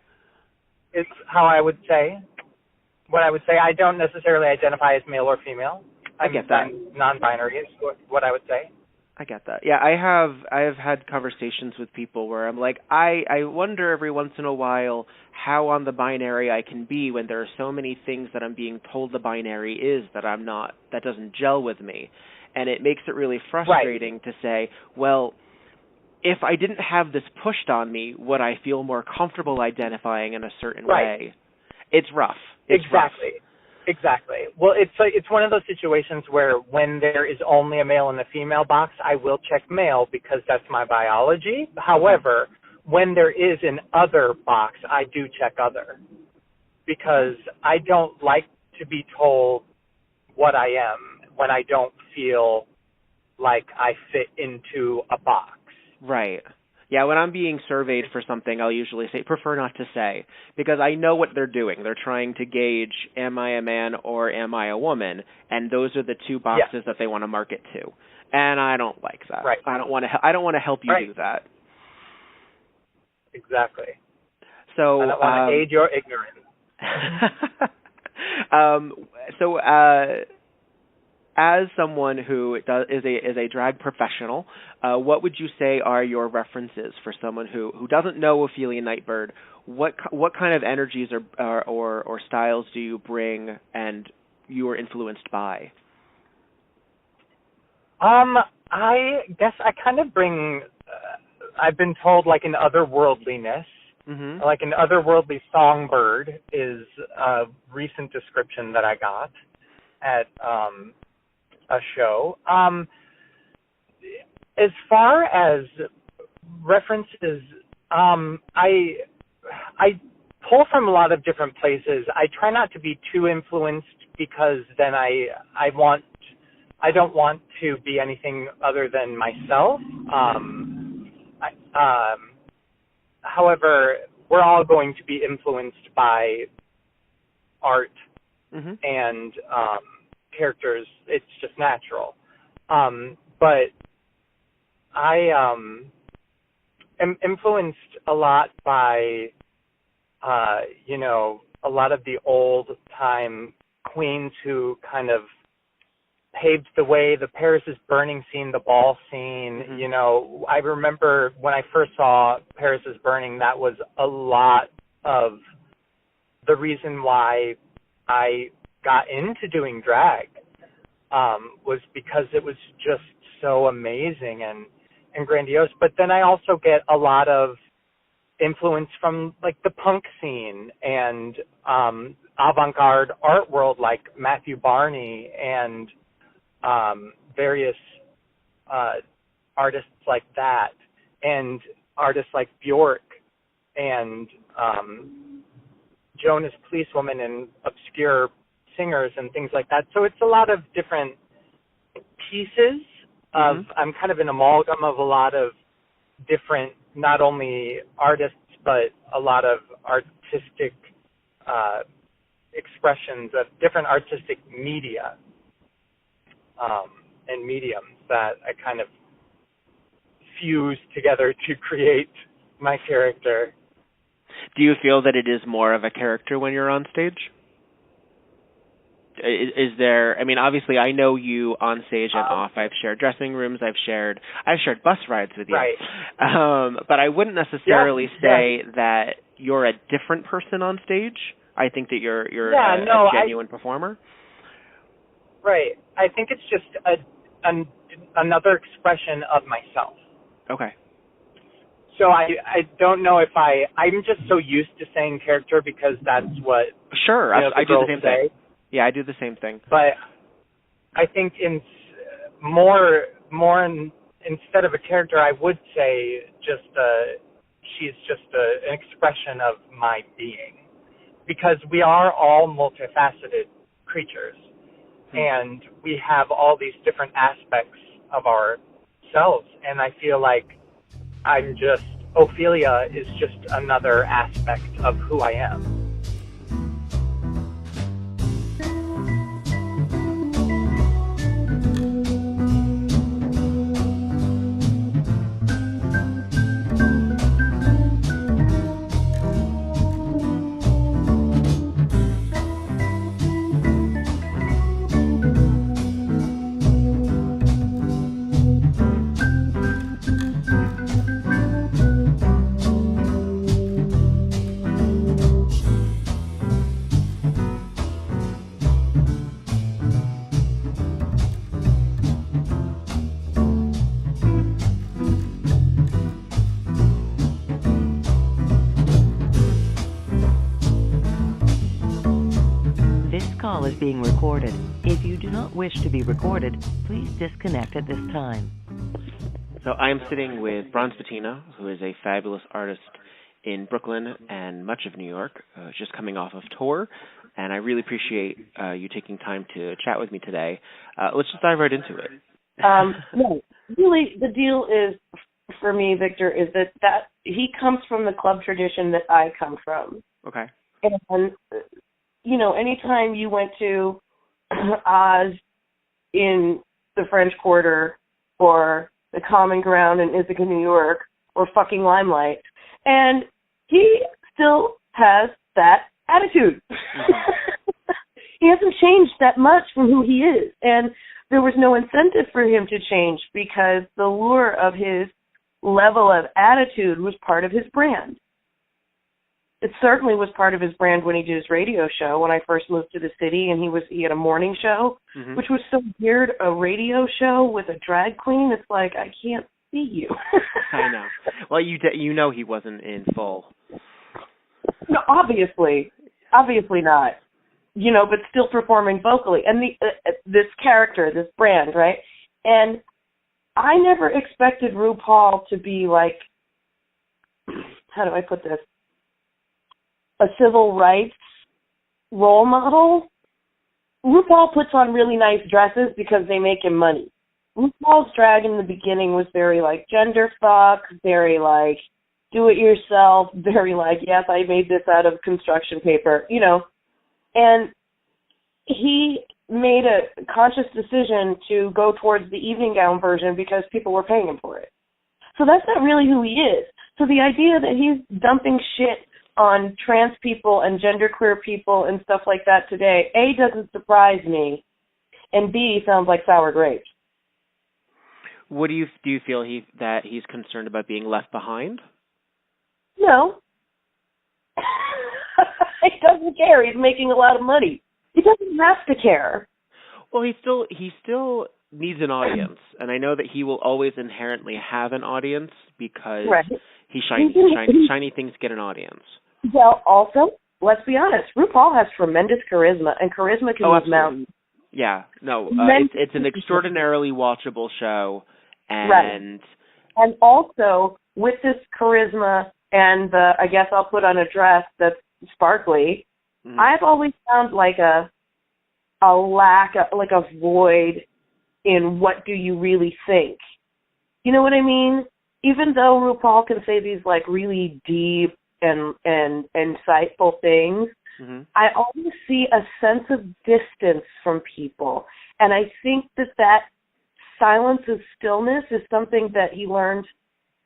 Is how I would say. What I would say, I don't necessarily identify as male or female. I get that. I'm non-binary is what I would say. I get that. Yeah, I have had conversations with people where I'm like, I wonder every once in a while how on the binary I can be when there are so many things that I'm being told the binary is that I'm not, that doesn't gel with me. And it makes it really frustrating to say, well, if I didn't have this pushed on me, would I feel more comfortable identifying in a certain way? It's rough. It's rough. Exactly. Well, it's one of those situations where when there is only a male and a female box, I will check male because that's my biology. However, when there is an other box, I do check other because I don't like to be told what I am when I don't feel like I fit into a box. Right. Yeah, when I'm being surveyed for something, I'll usually prefer not to say, because I know what they're doing. They're trying to gauge, am I a man or am I a woman? And those are the two boxes that they want to market to. And I don't like that. Right. I don't want to help you do that. Exactly. So I don't want to aid your ignorance. As someone who is a drag professional, what would you say are your references for someone who doesn't know Ophelia Nightbird? What kind of energies or styles do you bring and you are influenced by? I guess I kind of bring. I've been told like an otherworldliness. Mm-hmm. Like an otherworldly songbird is a recent description that I got at a show. As far as references, I pull from a lot of different places. I try not to be too influenced because then I don't want to be anything other than myself. However, we're all going to be influenced by art and characters. It's just natural. But I am influenced a lot by, a lot of the old time queens who kind of paved the way, the Paris is Burning scene, the ball scene. I remember when I first saw Paris is Burning, that was a lot of the reason why I got into doing drag, was because it was just so amazing and grandiose. But then I also get a lot of influence from like the punk scene and avant-garde art world like Matthew Barney and various artists like that, and artists like Bjork and Jonas Policewoman and obscure singers and things like that. So it's a lot of different pieces of, I'm kind of an amalgam of a lot of different, not only artists, but a lot of artistic expressions of different artistic media and mediums that I kind of fuse together to create my character. Do you feel that it is more of a character when you're on stage? Is there? I mean, obviously, I know you on stage and off. I've shared dressing rooms. I've shared bus rides with you. Right. But I wouldn't necessarily say that you're a different person on stage. I think that you're a genuine performer. Right. I think it's just another expression of myself. Okay. So I don't know if I'm just so used to saying character because that's what I do the same say. thing. Yeah, I do the same thing. But I think instead of a character, I would say she's just an expression of my being, because we are all multifaceted creatures, and we have all these different aspects of ourselves, and I feel like Ophelia is just another aspect of who I am. Call is being recorded. If you do not wish to be recorded, please disconnect at this time. So I am sitting with Bronze Patina, who is a fabulous artist in Brooklyn and much of New York, just coming off of tour, and I really appreciate you taking time to chat with me today. Let's just dive right into it. No, really, the deal is, for me, Victor, is that he comes from the club tradition that I come from. Okay. And anytime you went to Oz in the French Quarter or the Common Ground in Ithaca, New York, or fucking Limelight, and he still has that attitude. He hasn't changed that much from who he is, and there was no incentive for him to change because the lure of his level of attitude was part of his brand. It certainly was part of his brand when he did his radio show when I first moved to the city, and he had a morning show, which was so weird, a radio show with a drag queen. It's like, I can't see you. I know. Well, you know he wasn't in full. No, obviously not. But still performing vocally. And this character, this brand, right? And I never expected RuPaul to be like, how do I put this? A civil rights role model. RuPaul puts on really nice dresses because they make him money. RuPaul's drag in the beginning was very like gender fuck, very like do it yourself, very like, yes, I made this out of construction paper, And he made a conscious decision to go towards the evening gown version because people were paying him for it. So that's not really who he is. So the idea that he's dumping shit on trans people and genderqueer people and stuff like that today, A, doesn't surprise me, and B, sounds like sour grapes. What do you feel that he's concerned about being left behind? No. He doesn't care. He's making a lot of money. He doesn't have to care. Well, he still needs an audience, and I know that he will always inherently have an audience because shiny things get an audience. Well, also, let's be honest, RuPaul has tremendous charisma, and charisma can move mountains. Yeah, no, it's an extraordinarily watchable show, and right. And also with this charisma and I guess I'll put on a dress that's sparkly. I've always found like a lack, like a void in what do you really think. You know what I mean? Even though RuPaul can say these like really deep and insightful things, I always see a sense of distance from people. And I think that silence of stillness is something that he learned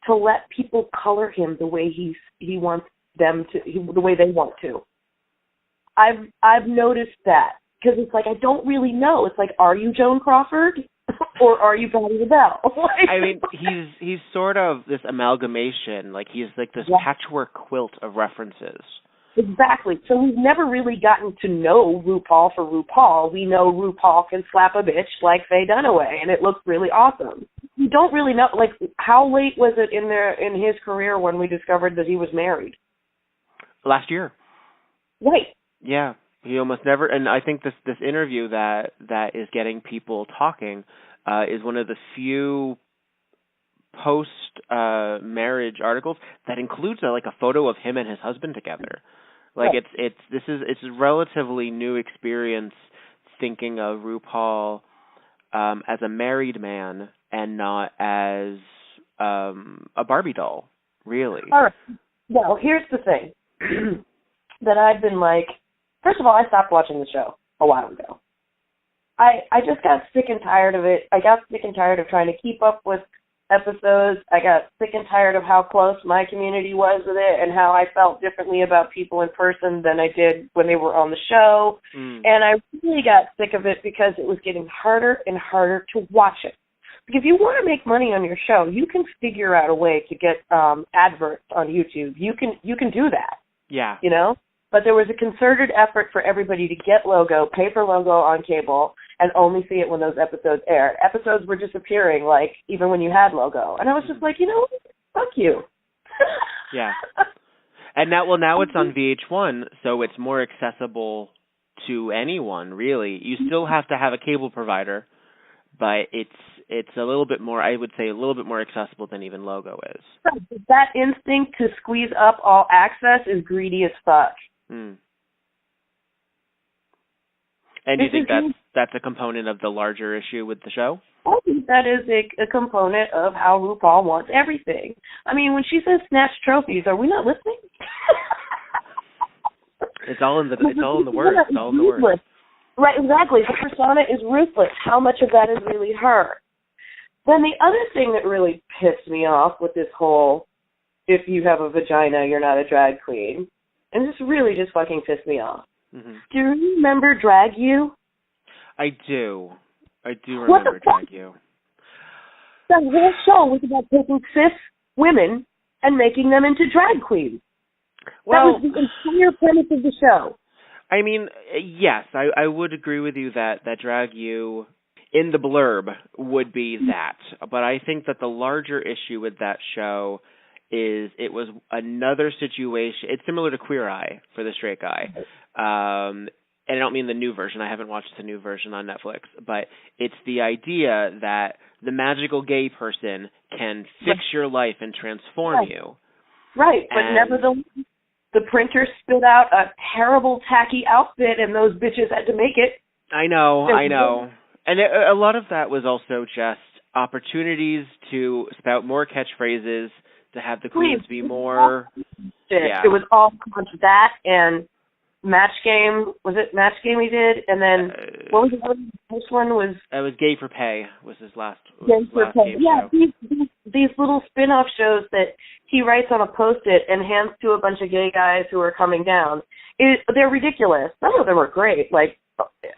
to let people color him the way he wants them to, the way they want to. I've noticed that. because it's like, I don't really know. It's like, are you Joan Crawford or are you Patti LaBelle? I mean, he's sort of this amalgamation. Like, he's like this patchwork quilt of references. Exactly. So we've never really gotten to know RuPaul for RuPaul. We know RuPaul can slap a bitch like Faye Dunaway, and it looks really awesome. You don't really know, like, how late was it in his career when we discovered that he was married? Last year. Right. Yeah. He almost never, and I think this interview that is getting people talking is one of the few post marriage articles that includes a photo of him and his husband together. Like, it's a relatively new experience thinking of RuPaul as a married man and not as a Barbie doll, really. All right. Well, here's the thing that I've been like. First of all, I stopped watching the show a while ago. I just got sick and tired of it. I got sick and tired of trying to keep up with episodes. I got sick and tired of how close my community was with it and how I felt differently about people in person than I did when they were on the show. And I really got sick of it because it was getting harder and harder to watch it. Because if you want to make money on your show, you can figure out a way to get adverts on YouTube. You can do that. Yeah. You know? But there was a concerted effort for everybody to get logo, pay for logo on cable, and only see it when those episodes aired. Episodes were disappearing, like, even when you had logo. And I was just like, you know, fuck you. Yeah. And now it's on VH1, so it's more accessible to anyone, really. You still have to have a cable provider, but it's a little bit more, I would say, a little bit more accessible than even logo is. That instinct to squeeze up all access is greedy as fuck. And do you think that's a component of the larger issue with the show? I think that is a component of how RuPaul wants everything. I mean, when she says snatch trophies, are we not listening? It's all in the words. It's all in the words. Right, exactly. Her persona is ruthless. How much of that is really her? Then the other thing that really pissed me off with this whole, if you have a vagina, you're not a drag queen, and this really just fucking pissed me off. Do you remember Drag You? I do remember Drag You. That whole show was about taking cis women and making them into drag queens. Well, that was the entire premise of the show. I mean, yes, I would agree with you that Drag You in the blurb would be that. But I think that the larger issue with that show is it was another situation. It's similar to Queer Eye for the straight guy. And I don't mean the new version. I haven't watched the new version on Netflix. But it's the idea that the magical gay person can fix your life and transform you. Right, but nevertheless, the printer spit out a terrible, tacky outfit, and those bitches had to make it. I know. And a lot of that was also just opportunities to spout more catchphrases, to have the queens be more... Yeah. It was all much that and Match Game. Was it Match Game he did? And then, what was the other? This one was... It was Gay for Pay, was his last game show. These little spin-off shows that he writes on a Post-it and hands to a bunch of gay guys who are coming down. They're ridiculous. Some of them are great. Like,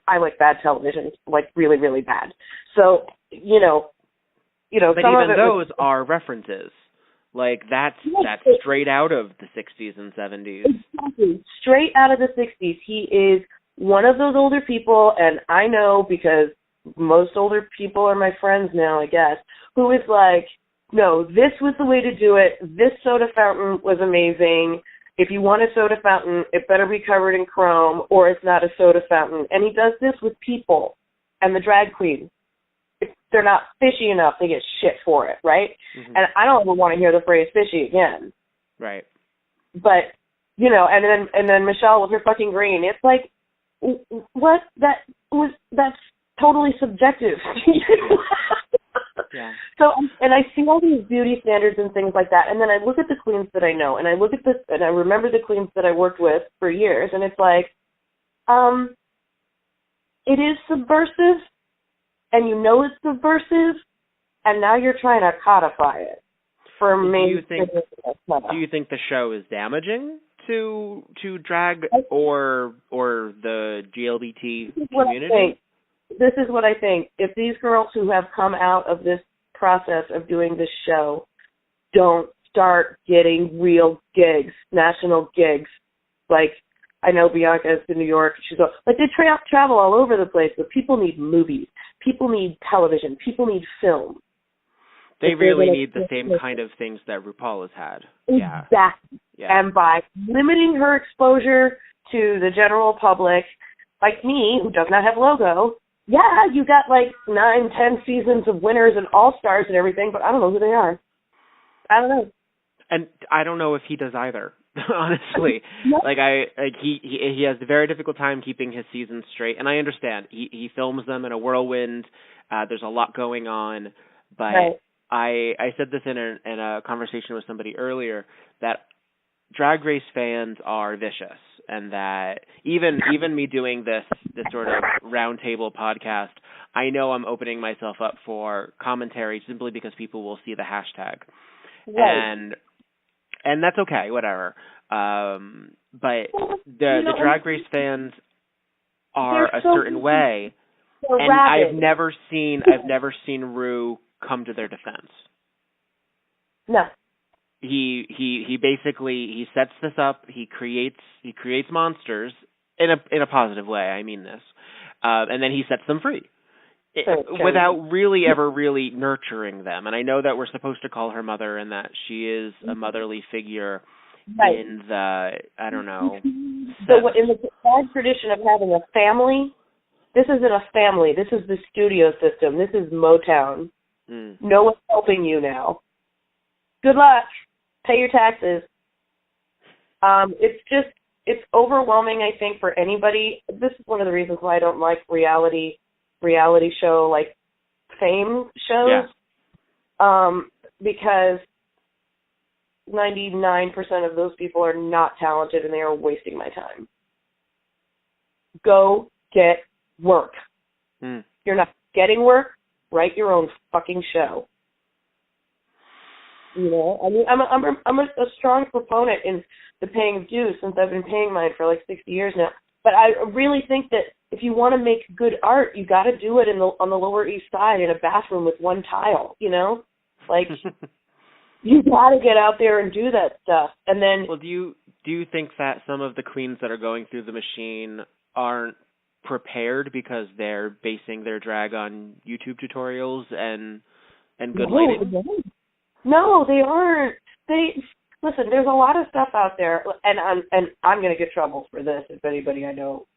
I like bad television, like really, really bad. So, you know. But some even of those are references. Like, that's straight out of the 60s and 70s. Exactly. Straight out of the 60s. He is one of those older people, and I know because most older people are my friends now, I guess, who is like, no, this was the way to do it. This soda fountain was amazing. If you want a soda fountain, it better be covered in chrome or it's not a soda fountain. And he does this with people and the drag queens. If they're not fishy enough, they get shit for it, right? And I don't ever want to hear the phrase fishy again. Right. But, and then Michelle with her fucking green. It's like, what? That's totally subjective. Yeah. So, and I see all these beauty standards and things like that, and then I look at the queens that I know, and I look at this, and I remember the queens that I worked with for years, and it's like, it is subversive, and you know it's subversive, and now you're trying to codify it for me. Do you think the show is damaging to drag or the GLBT community? This is what I think. If these girls who have come out of this process of doing this show don't start getting real gigs, national gigs, like I know Bianca is in New York. She's like they travel all over the place, but people need movies, people need television, people need film. They really need the same kind of things that RuPaul has had. Exactly. Yeah. And by limiting her exposure to the general public, like me, who does not have logo, yeah, you got like 9-10 seasons of winners and all-stars and everything, but I don't know who they are. I don't know. And I don't know if he does either, honestly. He has a very difficult time keeping his seasons straight, and I understand. He films them in a whirlwind. There's a lot going on, but right. I said this in a conversation with somebody earlier that Drag Race fans are vicious, and that even me doing this sort of roundtable podcast, I know I'm opening myself up for commentary simply because people will see the hashtag, right. and that's okay, whatever. But the Drag Race fans are a certain way, and rabid. I've never seen Ru come to their defense. No. He basically sets this up. He creates monsters in a positive way. I mean this, and then he sets them free without really ever really nurturing them. And I know that we're supposed to call her mother and that she is a motherly figure right. in the in the bad tradition of having a family. This isn't a family. This is the studio system. This is Motown. No one's helping you now. Good luck. Pay your taxes. It's overwhelming, I think, for anybody. This is one of the reasons why I don't like reality show, like fame shows. Yeah. Because 99% of those people are not talented and they are wasting my time. Go get work. You're not getting work, write your own fucking show. You know, I mean, I'm a strong proponent in the paying of dues since I've been paying mine for like 60 years now. But I really think that if you want to make good art, you got to do it on the Lower East Side in a bathroom with one tile. You know, like you got to get out there and do that stuff. And then, well, do you think that some of the queens that are going through the machine aren't prepared because they're basing their drag on YouTube tutorials and good lighting? No, they aren't. Listen. There's a lot of stuff out there, and I'm going to get trouble for this if anybody I know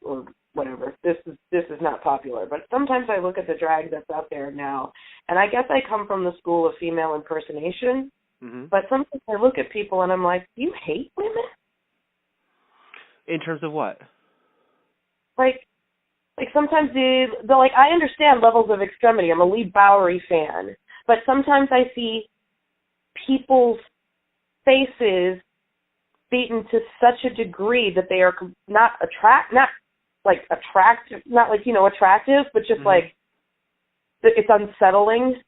or whatever. This is not popular, but sometimes I look at the drag that's out there now, and I guess I come from the school of female impersonation. Mm-hmm. But sometimes I look at people and I'm like, you hate women? In terms of what? Like sometimes they're like, I understand levels of extremity. I'm a Lee Bowery fan. But sometimes I see people's faces beaten to such a degree that they are not attractive, but just like it's unsettling,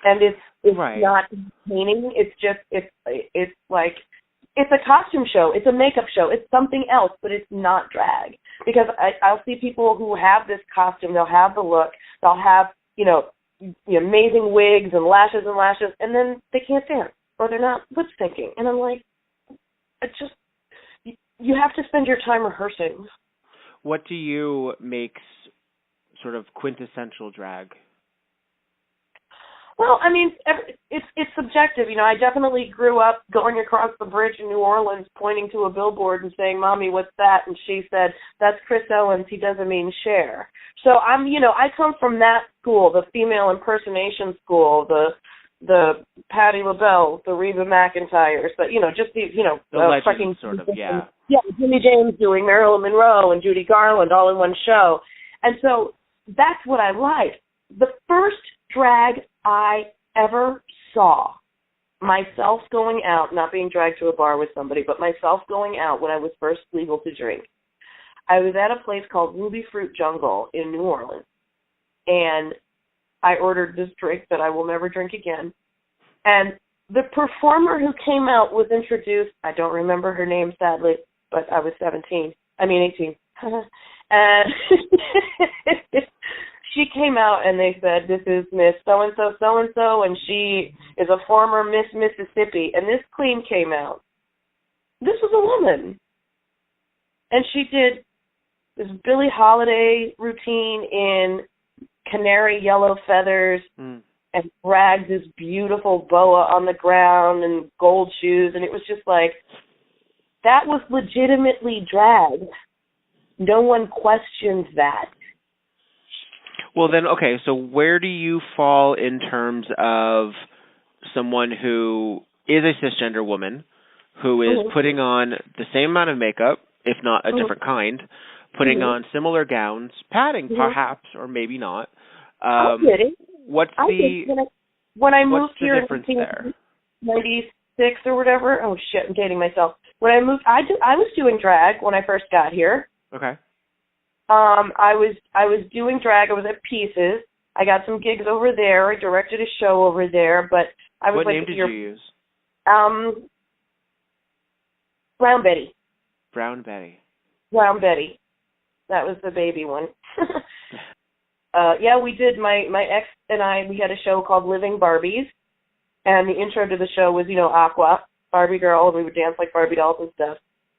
and it's right. not entertaining. It's just it's like it's a costume show, it's a makeup show, it's something else, but it's not drag. Because I'll see people who have this costume, they'll have the look, they'll have amazing wigs and lashes, and then they can't dance or they're not lip syncing. And I'm like, you have to spend your time rehearsing. What do you makes sort of quintessential drag? Well, I mean, it's subjective. I definitely grew up going across the bridge in New Orleans, pointing to a billboard and saying, "Mommy, what's that?" And she said, "That's Chris Owens. He doesn't mean Cher." So I come from that school, the female impersonation school, the Patti LaBelle, the Reba McEntires, but just the fucking sort of, yeah, Jimmy James doing Marilyn Monroe and Judy Garland all in one show, and so that's what I like. The first drag I ever saw, myself going out, not being dragged to a bar with somebody, but myself going out when I was first legal to drink. I was at a place called Ruby Fruit Jungle in New Orleans, and I ordered this drink that I will never drink again. And the performer who came out was introduced. I don't remember her name, sadly, but I was 18. And she came out and they said, this is Miss so-and-so, so-and-so, and she is a former Miss Mississippi. And this queen came out. This was a woman. And she did this Billie Holiday routine in canary yellow feathers and dragged this beautiful boa on the ground and gold shoes. And it was just like, that was legitimately drag. No one questioned that. Well, then, okay, so where do you fall in terms of someone who is a cisgender woman who is putting on the same amount of makeup, if not a different kind, putting on similar gowns, padding perhaps, or maybe not? I did it. What's when I moved here in difference there? 96 or whatever. Oh shit, I'm dating myself. When I moved, I was doing drag when I first got here. Okay. I was doing drag. I was at Pieces. I got some gigs over there. I directed a show over there. But I was what name did you use? Brown Betty. Brown Betty. Brown Betty. That was the baby one. Yeah, we did. My ex and I, we had a show called Living Barbies, and the intro to the show was, Aqua, Barbie girl, and we would dance like Barbie dolls and stuff.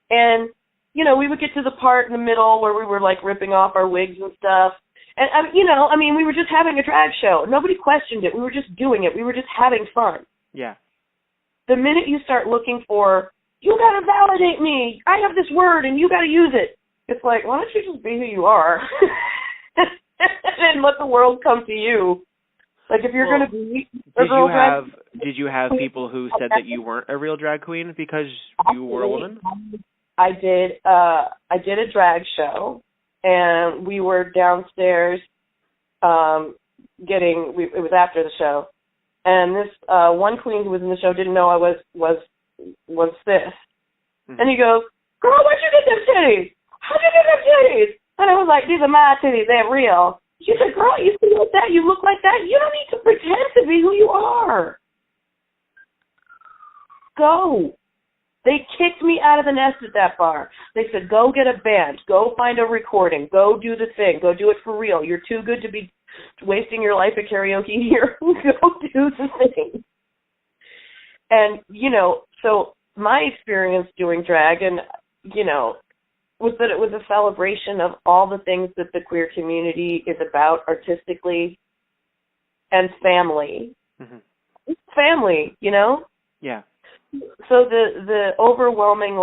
And we would get to the part in the middle where we were like ripping off our wigs and stuff. And, we were just having a drag show. Nobody questioned it. We were just doing it. We were just having fun. Yeah. The minute you start looking for, you got to validate me. I have this word and you got to use it. It's like, why don't you just be who you are and let the world come to you? Like if you're going to be a girl drag. Did you have people who said that you weren't a real drag queen because you were a woman? I did a drag show, and we were downstairs it was after the show, and this one queen who was in the show didn't know I was cis. And he goes, girl, where'd you get them titties? How'd you get them titties? And I was like, these are my titties, they're real. She said, girl, you see like that, you look like that, you don't need to pretend to be who you are. Go. They kicked me out of the nest at that bar. They said, go get a band. Go find a recording. Go do the thing. Go do it for real. You're too good to be wasting your life at karaoke here. Go do the thing. And, so my experience doing drag and, was that it was a celebration of all the things that the queer community is about artistically and family. It's family, Yeah. So the overwhelming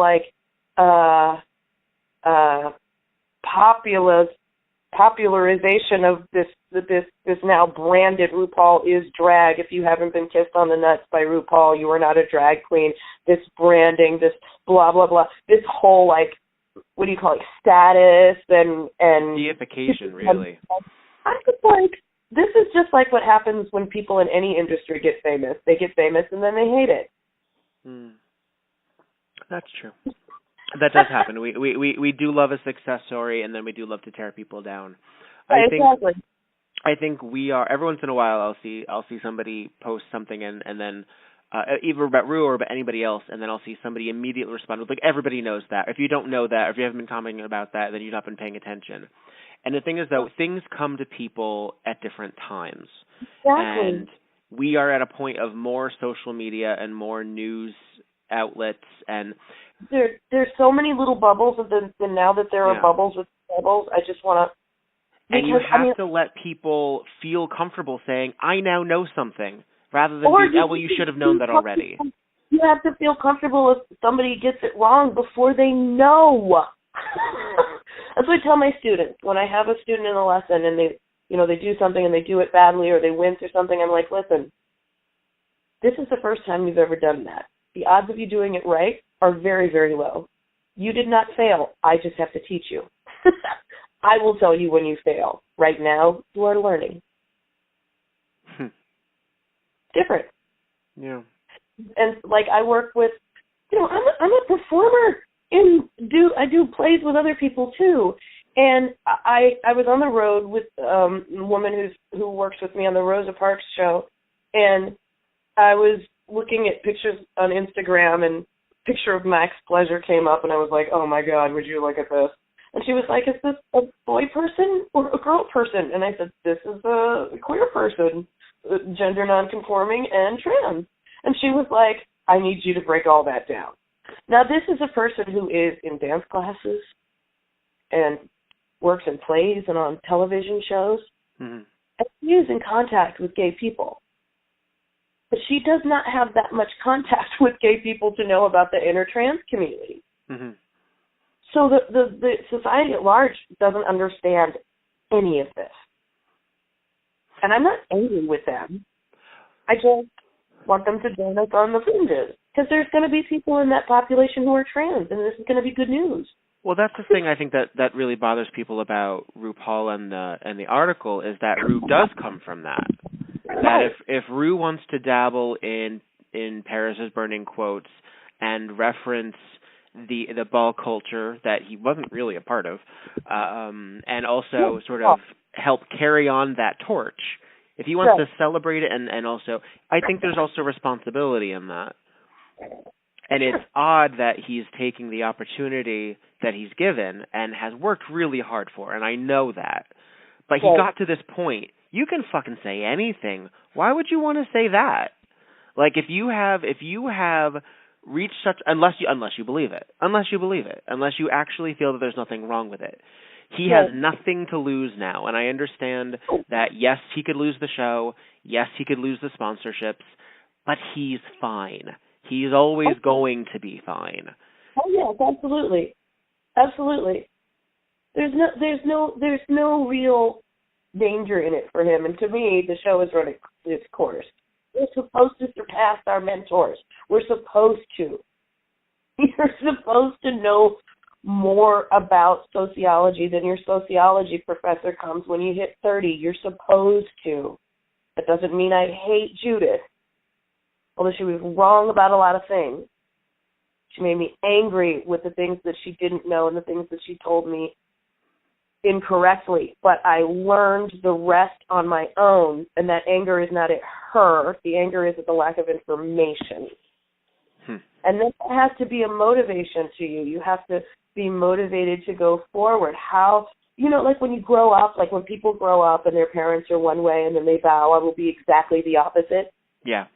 popularization of this now branded RuPaul is drag. If you haven't been kissed on the nuts by RuPaul, you are not a drag queen. This branding, this blah blah blah, this whole what do you call it, status and deification, really. I'm just like, this is just like what happens when people in any industry get famous. They get famous and then they hate it. That's true. That does happen. We do love a success story, and then we do love to tear people down. Exactly. I think we are. Every once in a while, I'll see somebody post something, and then either about Rue or about anybody else, and then I'll see somebody immediately respond with everybody knows that. If you don't know that, or if you haven't been commenting about that, then you've not been paying attention. And the thing is, though, things come to people at different times. Exactly. And we are at a point of more social media and more news outlets, and there's so many little bubbles of them, and now that there are bubbles with bubbles, I just want to. And you have to let people feel comfortable saying, "I now know something," rather than you should have known that already. You have to feel comfortable if somebody gets it wrong before they know. That's what I tell my students when I have a student in a lesson and they do something and they do it badly or they wince or something. I'm like, listen, this is the first time you've ever done that. The odds of you doing it right are very, very low. You did not fail. I just have to teach you. I will tell you when you fail. Right now, you are learning. Different. Yeah. And I work with, I'm a performer I do plays with other people too. And I was on the road with a woman who works with me on the Rosa Parks show, and I was looking at pictures on Instagram, and a picture of Max Pleasure came up, and I was like, oh my God, would you look at this? And she was like, is this a boy person or a girl person? And I said, this is a queer person, gender nonconforming and trans. And she was like, I need you to break all that down. Now, this is a person who is in dance classes and works in plays and on television shows. Mm-hmm. And she is in contact with gay people. But she does not have that much contact with gay people to know about the inter-trans community. Mm-hmm. So the society at large doesn't understand any of this. And I'm not angry with them. I just want them to join us on the fringes. Because there's going to be people in that population who are trans, and this is going to be good news. Well, that's the thing I think that really bothers people about RuPaul and the article is that Ru does come from that. That if Ru wants to dabble in Paris is Burning quotes and reference the ball culture that he wasn't really a part of, and also sort of help carry on that torch. If he wants to celebrate it and also, I think there's also responsibility in that. And it's odd that he's taking the opportunity that he's given and has worked really hard for, and I know that. But he got to this point. You can fucking say anything. Why would you want to say that? Like if you have reached such unless you believe it, unless you actually feel that there's nothing wrong with it. He has nothing to lose now, and I understand that yes, he could lose the show, yes, he could lose the sponsorships, but he's fine. He's always going to be fine. Oh yes, absolutely. Absolutely. There's no real danger in it for him, and to me the show is running its course. We're supposed to surpass our mentors. We're supposed to. You're supposed to know more about sociology than your sociology professor comes when you hit 30. You're supposed to. That doesn't mean I hate Judith, although she was wrong about a lot of things. She made me angry with the things that she didn't know and the things that she told me incorrectly. But I learned the rest on my own, and that anger is not at her. The anger is at the lack of information. And this has to be a motivation to you. You have to be motivated to go forward. How, like when you grow up, like when people grow up and their parents are one way and then they vow, I will be exactly the opposite. Yeah.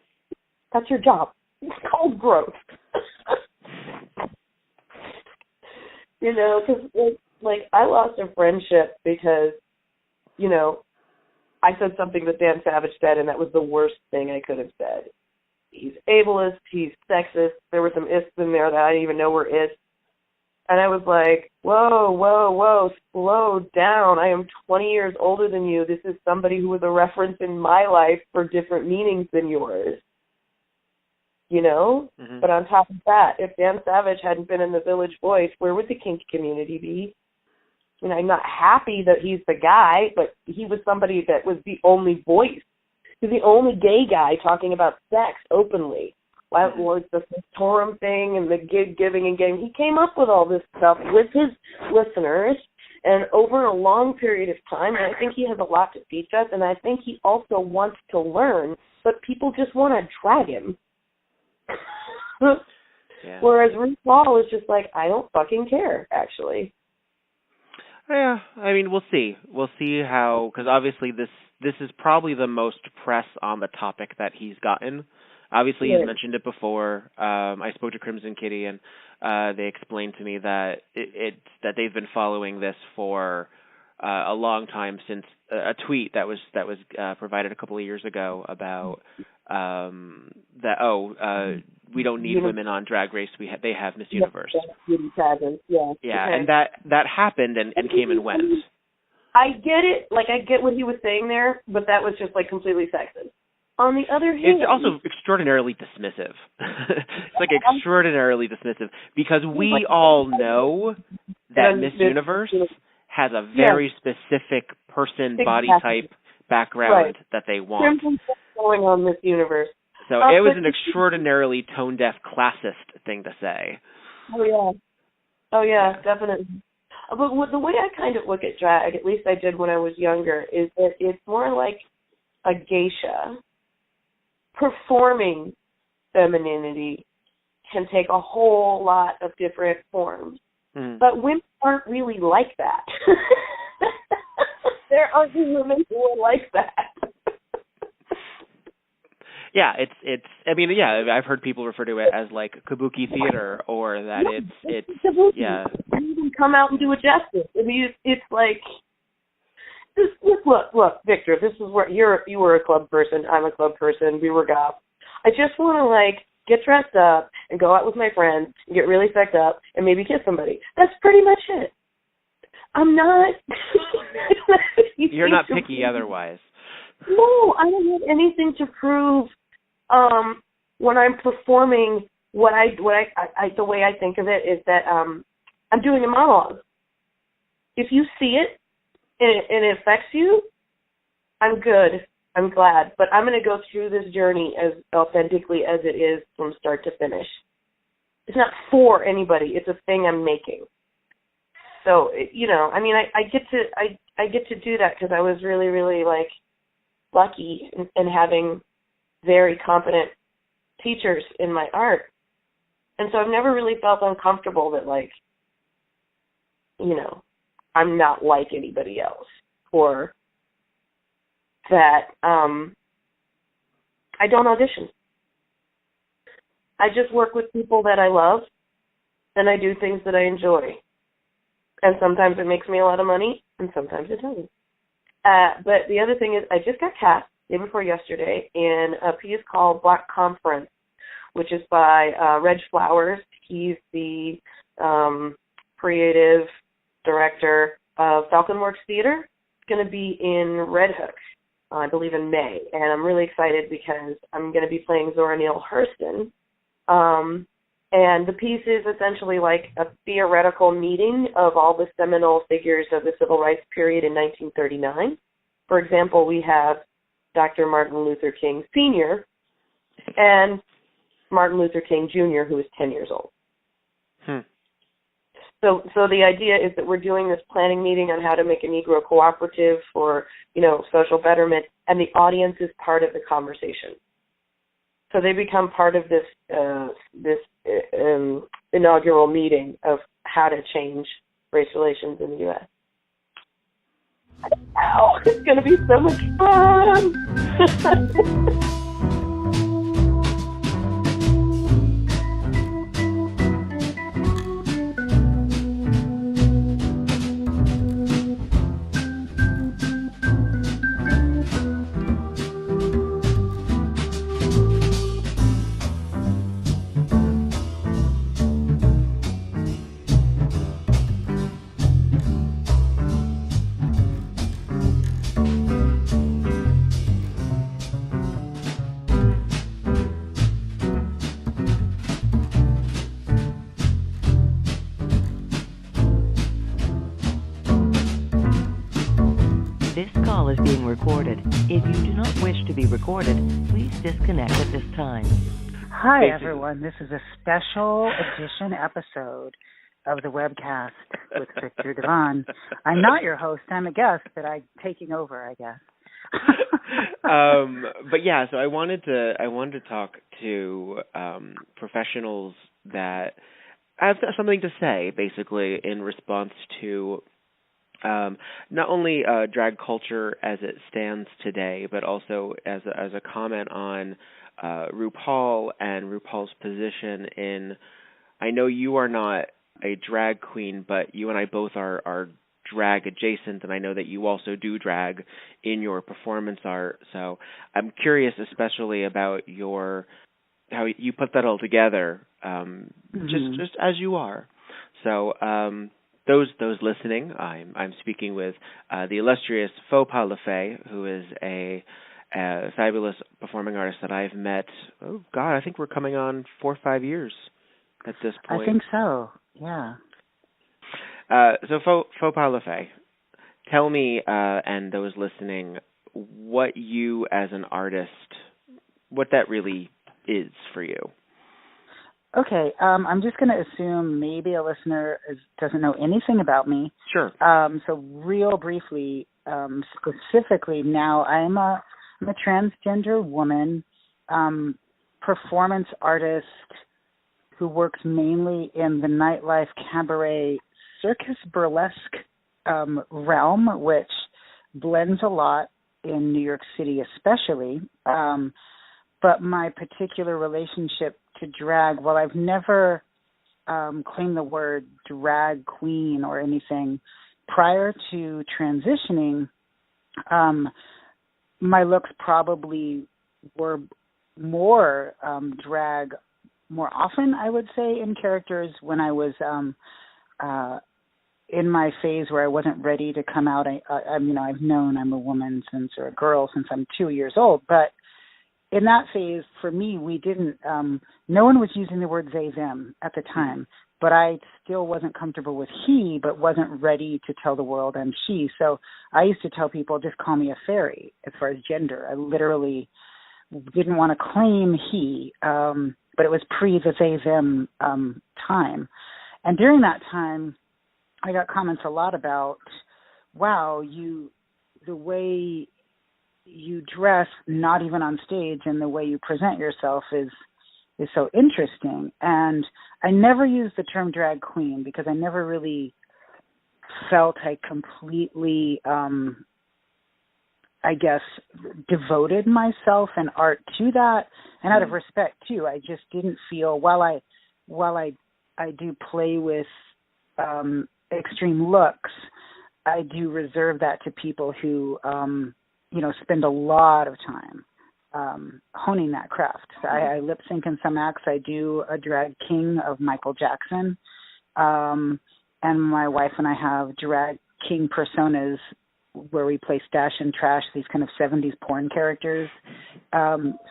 That's your job. It's called growth. Because like I lost a friendship because, I said something that Dan Savage said, and that was the worst thing I could have said. He's ableist, he's sexist. There were some ists in there that I didn't even know were ists. And I was like, whoa, slow down. I am 20 years older than you. This is somebody who was a reference in my life for different meanings than yours. Mm-hmm. But on top of that, if Dan Savage hadn't been in the Village Voice, where would the kink community be? I'm not happy that he's the guy, but he was somebody that was the only voice. He's the only gay guy talking about sex openly. Why was the Torum thing and the gig giving and getting? He came up with all this stuff with his listeners and over a long period of time, and I think he has a lot to teach us, and I think he also wants to learn, but people just want to drag him. Yeah. Whereas RuPaul is just like, I don't fucking care, actually. Yeah, I mean, we'll see. We'll see how, because obviously this is probably the most press on the topic that he's gotten. Obviously, he's mentioned it before. I spoke to Crimson Kitty, and they explained to me that that they've been following this for a long time, since a tweet that was provided a couple of years ago about we don't need women on Drag Race. They have Miss Universe. Yeah, and that happened and came and went. I get it. Like, I get what he was saying there, but that was just, like, completely sexist. On the other hand... It's also extraordinarily dismissive. It's, like, extraordinarily dismissive, because we all know that Miss Universe has a very specific person, body type, background that they want. There's something going on Miss Universe. So it was an extraordinarily tone-deaf classist thing to say. Oh, yeah, definitely. But the way I kind of look at drag, at least I did when I was younger, is that it's more like a geisha performing femininity can take a whole lot of different forms. But women aren't really like that. There aren't women who are like that. Yeah, it's. I mean, yeah, I've heard people refer to it as like kabuki theater, or that it's kabuki. Yeah. You even come out and do it justice. I mean, it's like, look, Victor. This is where you were a club person. I'm a club person. We were goth. I just want to like get dressed up and go out with my friends and get really fucked up and maybe kiss somebody. That's pretty much it. I'm not. You're not picky otherwise. No, I don't have anything to prove. When I'm performing, the way I think of it is that I'm doing a monologue. If you see it and it affects you, I'm good. I'm glad. But I'm going to go through this journey as authentically as it is from start to finish. It's not for anybody. It's a thing I'm making. So, I mean, I get to do that because I was really, really like lucky in having very competent teachers in my art. And so I've never really felt uncomfortable that like, I'm not like anybody else, or that I don't audition. I just work with people that I love, and I do things that I enjoy. And sometimes it makes me a lot of money, and sometimes it doesn't. But the other thing is I just got cast day before yesterday in a piece called Black Conference, which is by Reg Flowers. He's the creative director of Falcon Works Theater. It's going to be in Red Hook, I believe in May. And I'm really excited because I'm going to be playing Zora Neale Hurston. And the piece is essentially like a theoretical meeting of all the seminal figures of the civil rights period in 1939. For example, we have Dr. Martin Luther King Sr. and Martin Luther King Jr., who is 10 years old. So the idea is that we're doing this planning meeting on how to make a Negro cooperative for, social betterment, and the audience is part of the conversation. So they become part of this inaugural meeting of how to change race relations in the U.S. Wow, it's going to be so much fun! This call is being recorded. If you do not wish to be recorded, please disconnect at this time. Hi, everyone. This is a special edition episode of the webcast with Victor Devon. I'm not your host. I'm a guest, but I'm taking over, I guess. But yeah, so I wanted to talk to professionals that have something to say, basically, in response to not only drag culture as it stands today, but also as a comment on RuPaul and RuPaul's position in. I know you are not a drag queen, but you and I both are drag adjacent, and I know that you also do drag in your performance art. So I'm curious, especially about how you put that all together, just as you are. So. Those listening, I'm speaking with the illustrious Faux Pas LaFay, who is a fabulous performing artist that I've met. Oh God, I think we're coming on 4 or 5 years at this point. I think so. Yeah. So Faux Pas LaFay, tell me and those listening what you as an artist, what that really is for you. Okay, I'm just going to assume maybe a listener doesn't know anything about me. Sure. So real briefly, specifically now, I'm a transgender woman, performance artist who works mainly in the nightlife, cabaret, circus, burlesque realm, which blends a lot in New York City especially. But my particular relationship to drag, well, I've never claimed the word drag queen or anything. Prior to transitioning, my looks probably were more drag more often, I would say, in characters when I was in my phase where I wasn't ready to come out. I've known I'm a woman or a girl since I'm 2 years old, but in that phase, for me, we didn't, no one was using the word they, them at the time, but I still wasn't comfortable with he, but wasn't ready to tell the world I'm she. So I used to tell people, just call me a fairy as far as gender. I literally didn't want to claim he, but it was pre the they, them time. And during that time, I got comments a lot about, wow, the way you dress, not even on stage, and the way you present yourself is so interesting. And I never used the term drag queen because I never really felt I completely, devoted myself and art to that. And out of respect too, I just didn't feel, while I do play with extreme looks, I do reserve that to people who spend a lot of time honing that craft. So I lip sync in some acts. I do a drag king of Michael Jackson, and my wife and I have drag king personas where we play Stash and Trash, these kind of 70s porn characters.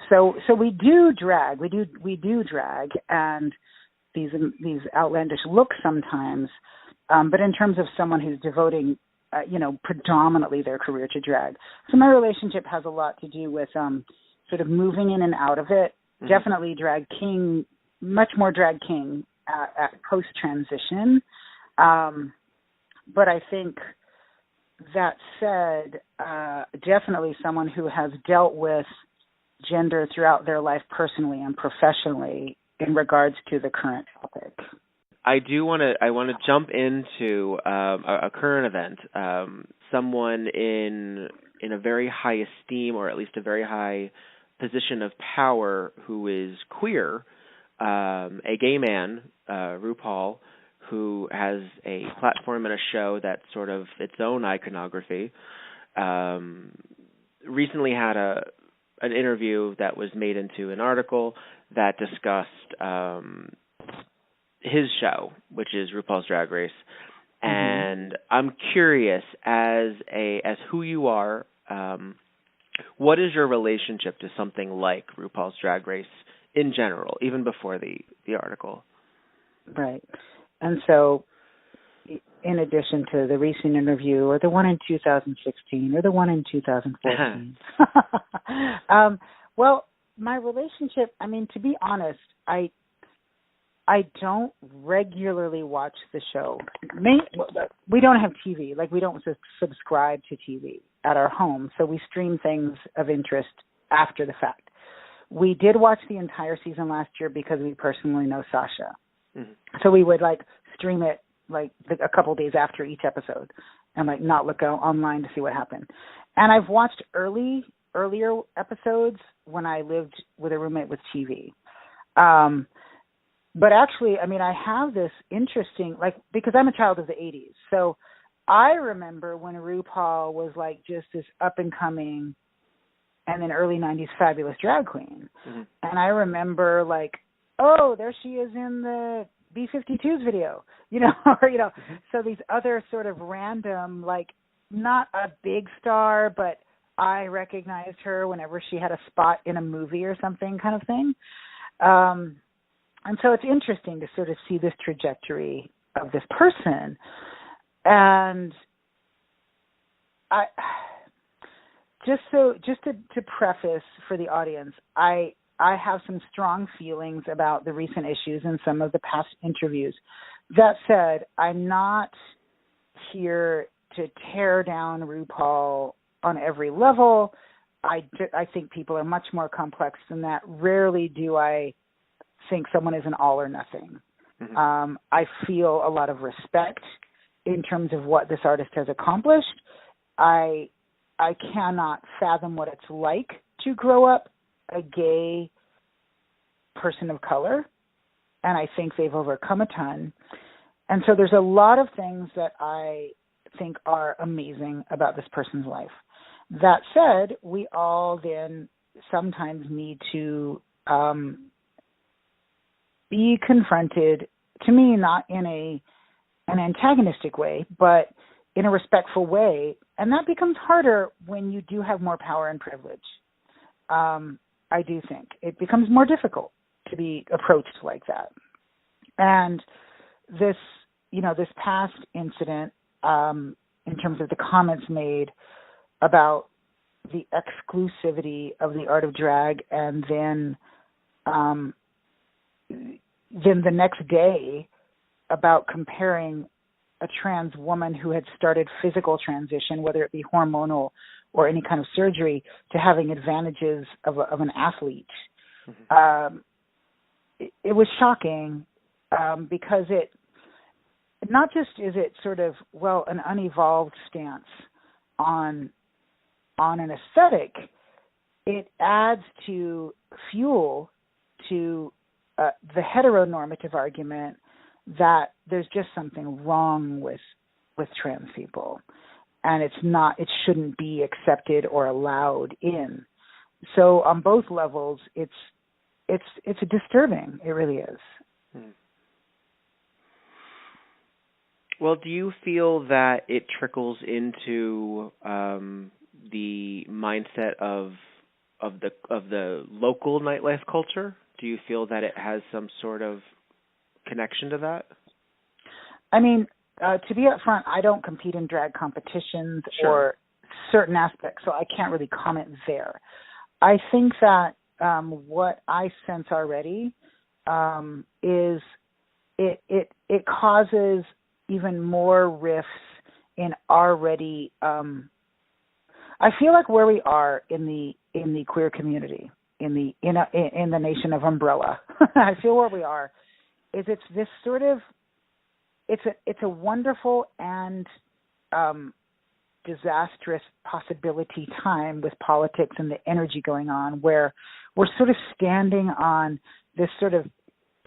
So we do drag. We do drag and these outlandish looks sometimes. But in terms of someone who's devoting predominantly their career to drag. So my relationship has a lot to do with sort of moving in and out of it. Mm-hmm. Definitely drag king, much more drag king at post-transition. But I think that said, definitely someone who has dealt with gender throughout their life personally and professionally in regards to the current topic. I want to jump into a current event. Someone in a very high esteem, or at least a very high position of power, who is queer, a gay man, RuPaul, who has a platform and a show that's sort of its own iconography. Recently had an interview that was made into an article that discussed his show, which is RuPaul's Drag Race. And I'm curious, as who you are, what is your relationship to something like RuPaul's Drag Race in general, even before the article? Right. And so, in addition to the recent interview, or the one in 2016, or the one in 2014, well, my relationship, to be honest, I don't regularly watch the show. We don't have TV. We don't subscribe to TV at our home, so we stream things of interest after the fact. We did watch the entire season last year because we personally know Sasha. Mm-hmm. So we would stream it a couple days after each episode and not look online to see what happened. And I've watched earlier episodes when I lived with a roommate with TV. But actually, I have this interesting, because I'm a child of the 80s. So I remember when RuPaul was just this up and coming and then early 90s fabulous drag queen. Mm-hmm. And I remember oh, there she is in the B-52s video, mm-hmm. So these other sort of random, not a big star, but I recognized her whenever she had a spot in a movie or something kind of thing. And so it's interesting to sort of see this trajectory of this person. And I just to preface for the audience, I have some strong feelings about the recent issues and some of the past interviews. That said, I'm not here to tear down RuPaul on every level. I think people are much more complex than that. Rarely do I think someone is an all or nothing. Mm-hmm. I feel a lot of respect in terms of what this artist has accomplished. I cannot fathom what it's like to grow up a gay person of color, and I think they've overcome a ton. And so there's a lot of things that I think are amazing about this person's life. That said, we all then sometimes need to be confronted, to me, not in an antagonistic way, but in a respectful way. And that becomes harder when you do have more power and privilege. I do think it becomes more difficult to be approached like that. And this past incident, in terms of the comments made about the exclusivity of the art of drag, and then the next day about comparing a trans woman who had started physical transition, whether it be hormonal or any kind of surgery, to having advantages of an athlete. Mm-hmm. It was shocking because it not just is it sort of, an unevolved stance on an aesthetic, it adds to fuel to the heteronormative argument that there's just something wrong with trans people, and it shouldn't be accepted or allowed in. So on both levels, it's disturbing. It really is. Well, do you feel that it trickles into the mindset of the local nightlife culture? Do you feel that it has some sort of connection to that? I mean, to be upfront, I don't compete in drag competitions or certain aspects, so I can't really comment there. I think that what I sense already is it causes even more rifts in already. I feel like where we are in the queer community, in the nation of Umbrella, I feel where we are is it's this sort of it's a wonderful and disastrous possibility time with politics and the energy going on, where we're sort of standing on this sort of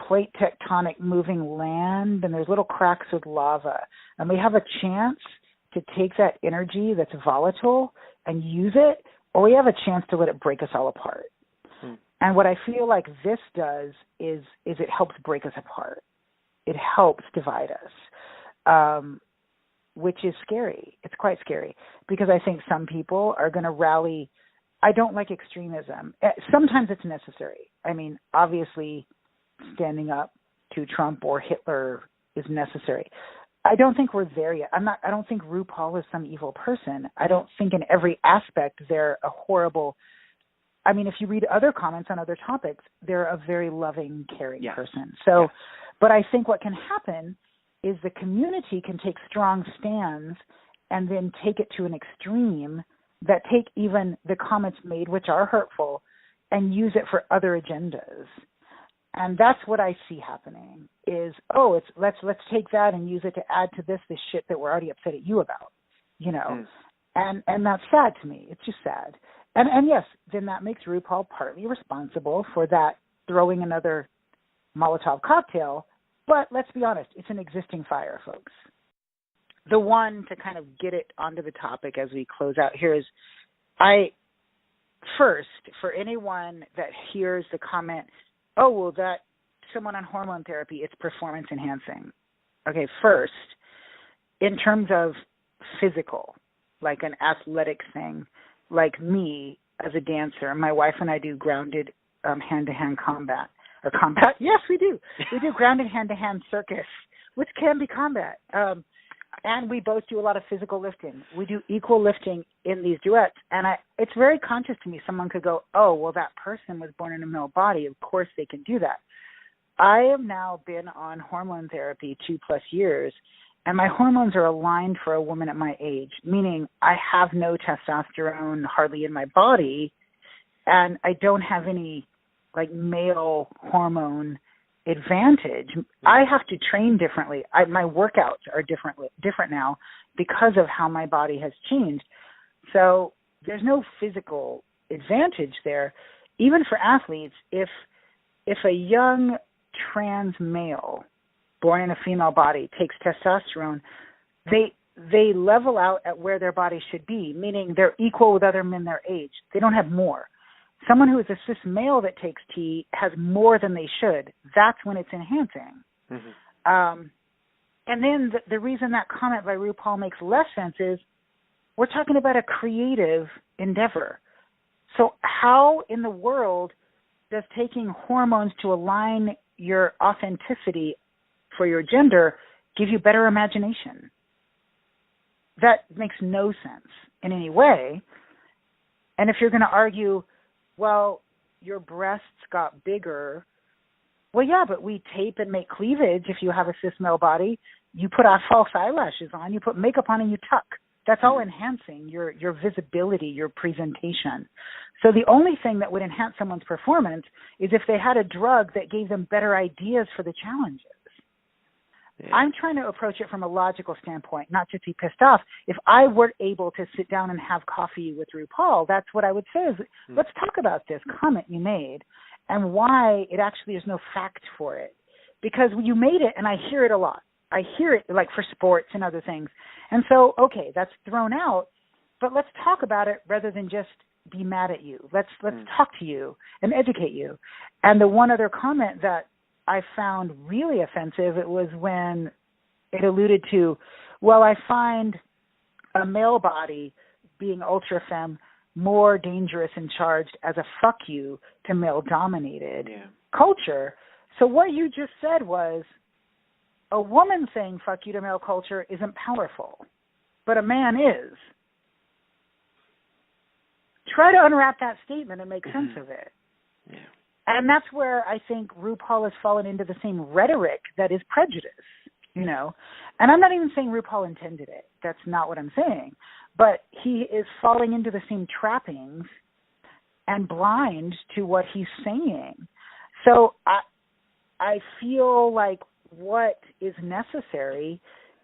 plate tectonic moving land, and there's little cracks with lava, and we have a chance to take that energy that's volatile and use it, or we have a chance to let it break us all apart. And what I feel like this does is it helps break us apart. It helps divide us, which is scary. It's quite scary, because I think some people are going to rally. I don't like extremism. Sometimes it's necessary. I mean, obviously, standing up to Trump or Hitler is necessary. I don't think we're there yet. I don't think RuPaul is some evil person. I don't think in every aspect they're a horrible. I mean, if you read other comments on other topics, they're a very loving, caring person. So, but I think what can happen is the community can take strong stands and then take it to an extreme that take even the comments made, which are hurtful, and use it for other agendas. And that's what I see happening is, let's take that and use it to add to this shit that we're already upset at you about, and that's sad to me. It's just sad. And yes, then that makes RuPaul partly responsible for that throwing another Molotov cocktail. But let's be honest, it's an existing fire, folks. The one to kind of get it onto the topic as we close out here is, first, for anyone that hears the comment, that someone on hormone therapy, it's performance enhancing. Okay, first, in terms of physical, like an athletic thing, like me as a dancer, my wife and I do grounded hand-to-hand combat. Or combat? Yes, we do. We do grounded hand-to-hand circus, which can be combat. And we both do a lot of physical lifting. We do equal lifting in these duets. And it's very conscious to me. Someone could go, that person was born in a male body. Of course they can do that. I have now been on hormone therapy 2+ years, and my hormones are aligned for a woman at my age, meaning I have no testosterone hardly in my body, and I don't have any like male hormone advantage. I have to train differently. My workouts are different now because of how my body has changed. So there's no physical advantage there. Even for athletes, if a young trans male born in a female body takes testosterone, they level out at where their body should be, meaning they're equal with other men their age. They don't have more. Someone who is a cis male that takes T has more than they should. That's when it's enhancing. Mm-hmm. And then the reason that comment by RuPaul makes less sense is we're talking about a creative endeavor. So how in the world does taking hormones to align your authenticity for your gender give you better imagination? That makes no sense in any way. And if you're going to argue, well, your breasts got bigger, well, yeah, but we tape and make cleavage if you have a cis male body. You put false eyelashes on, you put makeup on, and you tuck. That's all enhancing your visibility, your presentation. So the only thing that would enhance someone's performance is if they had a drug that gave them better ideas for the challenges. Yeah. I'm trying to approach it from a logical standpoint, not just be pissed off. If I were able to sit down and have coffee with RuPaul, that's what I would say is, let's talk about this comment you made and why it actually is no fact for it. Because you made it, and I hear it a lot. I hear it like for sports and other things. And so, okay, that's thrown out, but let's talk about it rather than just be mad at you. Let's talk to you and educate you. And the one other comment that I found really offensive, it was when it alluded to, well, I find a male body being ultra femme more dangerous and charged as a fuck you to male-dominated culture. So what you just said was, a woman saying fuck you to male culture isn't powerful, but a man is. Try to unwrap that statement and make sense of it. Yeah. And that's where I think RuPaul has fallen into the same rhetoric that is prejudice, you know. And I'm not even saying RuPaul intended it. That's not what I'm saying. But he is falling into the same trappings and blind to what he's saying. So I feel like what is necessary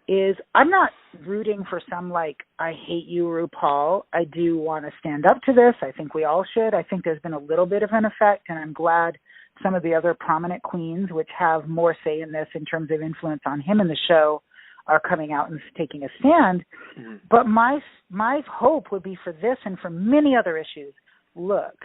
is, I'm not rooting for some like, I hate you, RuPaul. I do want to stand up to this. I think we all should. I think there's been a little bit of an effect, and I'm glad some of the other prominent queens, which have more say in this in terms of influence on him in the show, are coming out and taking a stand. Mm-hmm. But my hope would be for this and for many other issues. Look,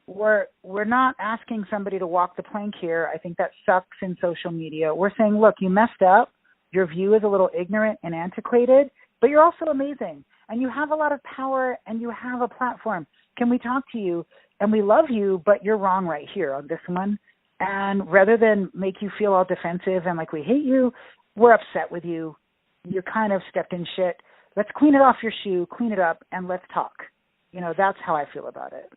we're not asking somebody to walk the plank here. I think that sucks in social media. We're saying, look, you messed up. Your view is a little ignorant and antiquated, but you're also amazing. And you have a lot of power and you have a platform. Can we talk to you? And we love you, but you're wrong right here on this one. And rather than make you feel all defensive and like we hate you, we're upset with you. You're kind of stepped in shit. Let's clean it off your shoe, clean it up, and let's talk. You know, that's how I feel about it.